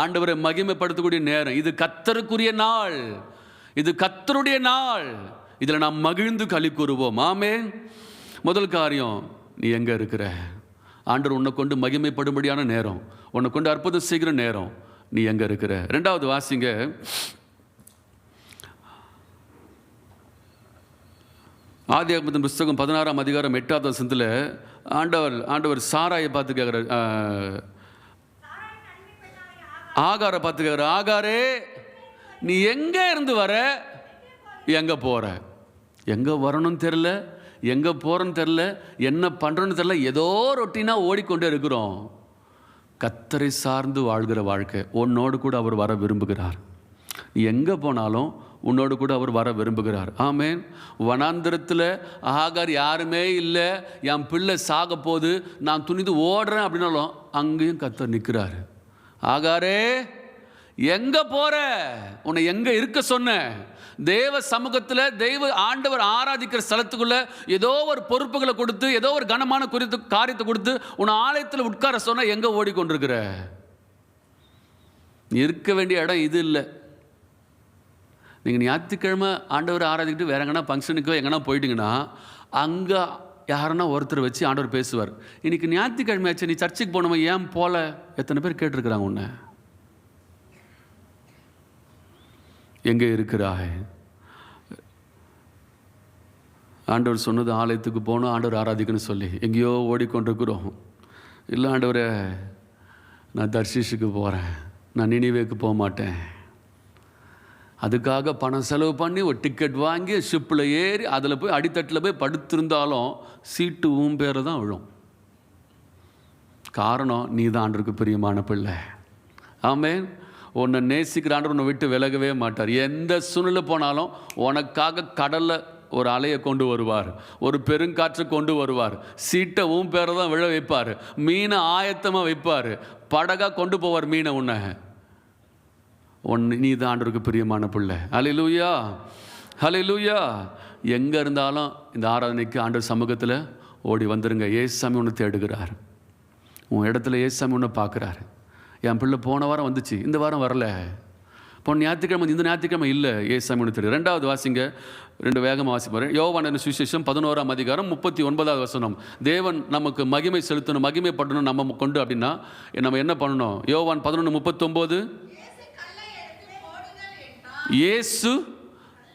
Speaker 2: ஆண்டவரை மகிமைப்படுத்தக்கூடிய நேரம் இது. கர்த்தருக்குரிய நாள், இது கர்த்தருடைய நாள். இதில் நாம் மகிழ்ந்து களி கூறுவோம். ஆமென். முதல் காரியம், நீ எங்கே இருக்கிற? ஆண்டவர் உன்னை கொண்டு மகிமைப்படும்படியான நேரம், உன்னை கொண்டு அற்புதம் செய்கிற நேரம், நீ எங்கே இருக்கிற? 2வது வாசிங்க, ஆதியாகமத்தின் புஸ்தகம் 16ஆம் அதிகாரம் 8வது வசனத்தில் ஆண்டவர் சாராயை பார்த்து கேட்குறார், ஆகாரை பார்த்து கேட்குற, ஆகாரே நீ எங்கே இருந்து வர, எங்கே போகிற? எங்கே வரணும்னு தெரில, எங்கே போகிறோன்னு தெரில, என்ன பண்ணுறோன்னு தெரில, ஏதோ ரொட்டீனாக ஓடிக்கொண்டே இருக்கிறோம். கர்த்தரை சார்ந்து வாழ்கிற வாழ்க்கை, உன்னோடு கூட அவர் வர விரும்புகிறார். நீ எங்கே போனாலும் உன்னோடு கூட அவர் வர விரும்புகிறார். ஆமென். வனாந்திரத்தில் ஆகார் யாருமே இல்லை, என் பிள்ளை சாக போது, நான் துணிந்து ஓடுறேன் அப்படின்னாலும் அங்கேயும் கர்த்தர் நிற்கிறாரு. ஆகாரே எங்கே போகிற? உன்னை எங்கே இருக்க சொன்ன? தேவ சமூகத்தில் தெய்வ ஆண்டவர் ஆராதிக்கிற ஸ்தலத்துக்குள்ள ஏதோ ஒரு பொறுப்புகளை கொடுத்து, ஏதோ ஒரு கனமான காரியத்தை கொடுத்து உன்னை ஆலயத்தில் உட்கார சொன்ன, எங்கே ஓடிக்கொண்டிருக்கிற? நீ இருக்க வேண்டிய இடம் இது இல்லை. நீங்கள் ஞாயிற்றுக்கிழமை ஆண்டவர் ஆராதிக்கிட்டு வேற எங்கன்னா ஃபங்க்ஷனுக்கோ எங்கன்னா போயிட்டீங்கன்னா அங்கே யாருன்னா ஒருத்தர் வச்சு ஆண்டவர் பேசுவார். இன்னைக்கு ஞாயிற்றுக்கிழமை ஆச்சு, நீ சர்ச்சுக்கு போனோமா, ஏன் போல? எத்தனை பேர் கேட்டிருக்கிறாங்க உன்னை? எங்கே இருக்கிறாய்? ஆண்டவர் சொன்னது ஆலயத்துக்கு போகணும், ஆண்டவர் ஆராதிக்கணும்னு சொல்லி எங்கேயோ ஓடிக்கொண்டிருக்கிறோம். இல்லை ஆண்டவரே, நான் தர்ஷீஷுக்கு போகிறேன், நான் நினிவேக்கு போக மாட்டேன். அதுக்காக பணம் செலவு பண்ணி ஒரு டிக்கெட் வாங்கி ஷிப்பில் ஏறி அதில் போய் அடித்தட்டில் போய் படுத்திருந்தாலும் சீட்டு உன் பேரை தான் விழும். காரணம், நீ தான் ஆண்டவருக்கு பிரியமான பிள்ளை. ஆமென். உன்னை நேசிக்கிற ஆண்டவர் உன்னை விட்டு விலகவே மாட்டார். எந்த சூழ்நிலை போனாலும் உனக்காக கடலில் ஒரு அலையை கொண்டு வருவார், ஒரு பெருங்காற்றை கொண்டு வருவார், சீட்டை உன் பேரை தான் விழ வைப்பார், மீனை ஆயத்தமாக வைப்பார், படகா கொண்டு போவார் மீனை. நீ தான் ஆண்டவருக்கு பிரியமான பிள்ளை. ஹல்லேலூயா, ஹல்லேலூயா. எங்கே இருந்தாலும் இந்த ஆராதனைக்கு ஆண்டவர் சமூகத்தில் ஓடி வந்துருங்க. ஏசாமி ஒன்று தேடுகிறார். உன் இடத்துல ஏசாமி ஒன்று பார்க்குறாரு. என் பிள்ளை போன வாரம் வந்துச்சு, இந்த வாரம் வரல, போன ஞாயிற்றுக்கிழமை இந்த ஞாயிற்றுக்கிழமை இல்லை, ஏசாமி ஒன்று தேடு. 2வது வாசிங்க, 2 வேகமாக வாசிப்பார். யோவான் சுவிசேஷம் 11ஆம் அதிகாரம் 39வது வசனம். தேவன் நமக்கு மகிமை செலுத்தணும், மகிமைப்படணும் நம்ம கொண்டு அப்படின்னா நம்ம என்ன பண்ணணும்? யோவான் 11:39, இயேசு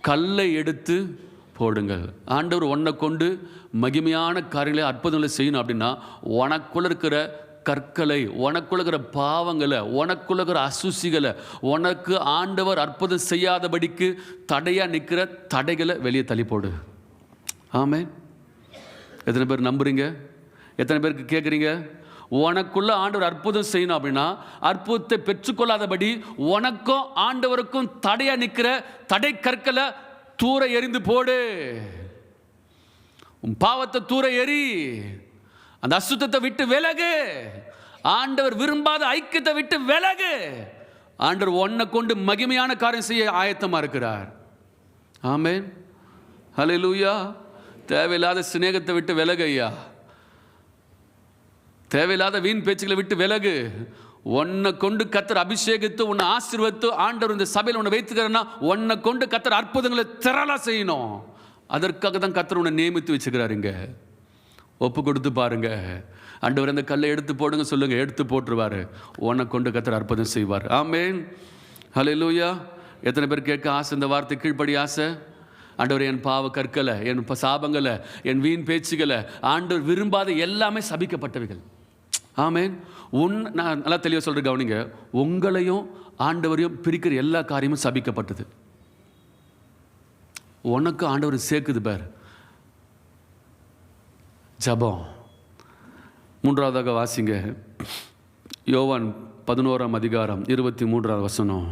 Speaker 2: கல்லை எடுத்து போடுங்கள். ஆண்டவர் உன்னை கொண்டு மகிமையான காரியங்களை அற்புதங்களை செய்யணும் அப்படின்னா உனக்குள்ள இருக்கிற கற்களை, உனக்குள்ள இருக்கிற பாவங்களை, உனக்குள்ள இருக்கிற அசுசிகளை, உனக்கு ஆண்டவர் அற்புதம் செய்யாதபடிக்கு தடையாக நிற்கிற தடைகளை வெளியே தள்ளி போடு. ஆமென். எத்தனை பேர் நம்புறீங்க? எத்தனை பேருக்கு கேட்குறீங்க? உனக்குள்ள ஆண்டவர் அற்புதம் செய்யணும் அப்படின்னா அற்புதத்தை பெற்றுக்கொள்ளாதபடி உனக்கும் ஆண்டவருக்கும் தடையா நிற்கிற தடை கற்களை தூர எறிந்து போடு. உன் பாவத்தை தூர எறி, அந்த அசுத்தத்தை விட்டு விலகு, ஆண்டவர் விரும்பாத ஐக்கியத்தை விட்டு விலகு. ஆண்டவர் உன்னை கொண்டு மகிமையான காரியம் செய்ய ஆயத்தமாக இருக்கிறார். ஆமென். ஹல்லேலூயா. தேவையில்லாத சிநேகத்தை விட்டு விலகு ஐயா. தேவையில்லாத வீண் பேச்சுக்களை விட்டு விலகு. உன்னை கொண்டு கர்த்தர் அபிஷேகித்து உன்னை ஆசீர்வதித்து ஆண்டவர் இந்த சபையில் உன்னை வைத்துக்கிறேன்னா உன்னை கொண்டு கர்த்தர் அற்புதங்களை திரளா செய்யணும். அதற்காக தான் கர்த்தர் உன்னை நியமித்து வச்சுக்கிறார். இங்கே ஒப்பு கொடுத்து பாருங்க. ஆண்டவர் அந்த கல்லை எடுத்து போடுங்க சொல்லுங்க, எடுத்து போட்டுருவார். உன்னை கொண்டு கர்த்தர் அற்புதம் செய்வார். ஆமென். ஹல்லேலூயா. எத்தனை பேர் கேட்க ஆசை இந்த வார்த்தை கீழ்ப்படி ஆசை? ஆண்டவர் என் பாவ கற்களை, என் சாபங்களை, என் வீண் பேச்சுகளை, ஆண்டவர் விரும்பாத எல்லாமே சபிக்கப்பட்டவைகள். ஆமென். நான் நல்லா தெளிவாக சொல்கிறேன், கவனிங்க. உங்களையும் ஆண்டவரையும் பிரிக்கிற எல்லா காரியமும் சபிக்கப்பட்டது. உனக்கு ஆண்டவர் சேர்க்குது பார் ஜபம். மூன்றாவதாக வாசிங்க, யோவான் 11ஆம் அதிகாரம் 23ஆம் வசனம்.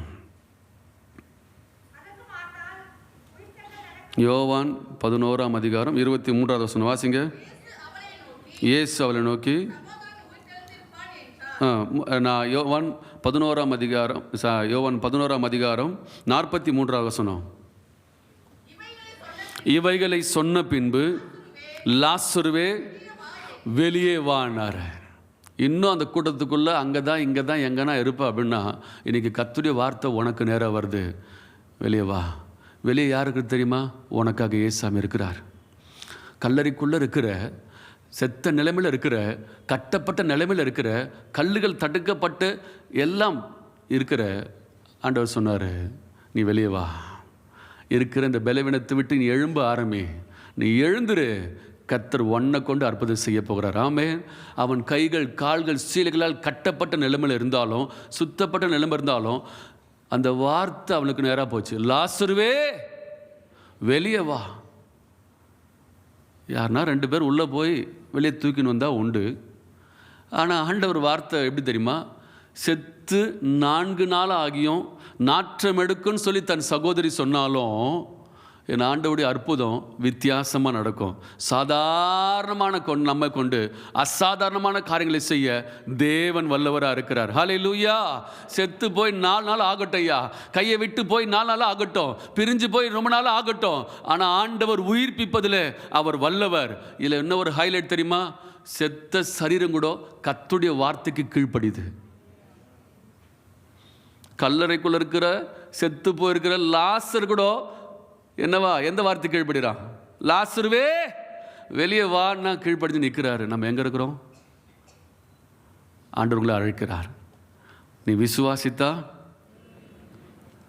Speaker 2: யோவான் 11ஆம் அதிகாரம் 23ஆவது வசனம் வாசிங்க. இயேசு அவளை நோக்கி, நான் யோவான் 11ஆம் அதிகாரம் 43ஆவது வசனம். இவைகளை சொன்ன பின்பு லாசருவே வெளியே வானார். இன்னும் அந்த கூட்டத்துக்குள்ளே அங்கே தான் இங்கே தான் எங்கன்னா இருப்ப அப்படின்னா, இன்றைக்கி கர்த்தருடைய வார்த்தை உனக்கு நேராக வருது. வெளியே வா. வெளியே யாருக்கு தெரியுமா? உனக்காக இயேசாமி இருக்கிறார். கல்லறைக்குள்ளே இருக்கிற, செத்த நிலைமையில் இருக்கிற, கட்டப்பட்ட நிலைமையில் இருக்கிற, கல்லுகள் தடுக்கப்பட்டு எல்லாம் இருக்கிற ஆண்டவர் சொன்னார், நீ வெளியே வா. இருக்கிற இந்த பலவீனத்தை விட்டு நீ எழும்ப ஆரம்பி. நீ எழுந்துரு. கர்த்தர் ஒன்றை கொண்டு அற்புதம் செய்ய போகிறார். ஆமென். அவன் கைகள் கால்கள் சீலைகளால் கட்டப்பட்ட நிலைமையில் இருந்தாலும், சுத்தப்பட்ட நிலைமை இருந்தாலும், அந்த வார்த்தை அவனுக்கு நேராக போச்சு. லாசருவே வெளியே வா. யாருன்னா 2 பேர் உள்ளே போய் வெளியே தூக்கின்னு வந்தால் உண்டு. ஆனால் ஆண்டவர் வார்த்தை எப்படி தெரியுமா? செத்து 4 நாள் ஆகியும் நாற்றம் எடுக்குன்னு சொல்லி தன் சகோதரி சொன்னாலும் என் ஆண்டவருடைய அற்புதம் வித்தியாசமாக நடக்கும். சாதாரணமான நம்மை கொண்டு அசாதாரணமான காரியங்களை செய்ய தேவன் வல்லவராக இருக்கிறார். ஹல்லேலூயா. செத்து போய் 4 நாள் ஆகட்டும் ஐயா, கையை விட்டு போய் 4 நாள் ஆகட்டும், பிரிஞ்சு போய் ரொம்ப நாள் ஆகட்டும், ஆனால் ஆண்டவர் உயிர்ப்பிப்பதில் அவர் வல்லவர். இதில் என்ன ஒரு ஹைலைட் தெரியுமா? செத்த சரீரம் கூட கர்த்தருடைய வார்த்தைக்கு கீழ்ப்படிது. கல்லறைக்குள்ள இருக்கிற செத்து போயிருக்கிற லாசர் கூட என்னவா, எந்த வார்த்தை கீழ்படுறான்? லாசருவே வெளியே வான்னா கீழ்படிஞ்சு நிற்கிறாரு. நம்ம எங்கே இருக்கிறோம்? ஆண்டவர் உங்களை அழைக்கிறார். நீ விசுவாசித்தா,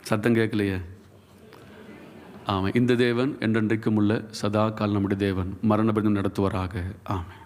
Speaker 2: சத்தம் கேட்கலையே. ஆமாம். இந்த தேவன் என்றென்றைக்கும் உள்ள சதா கால் நம்முடைய தேவன் மரண பரிந்து நடத்துவாராக. ஆமாம்.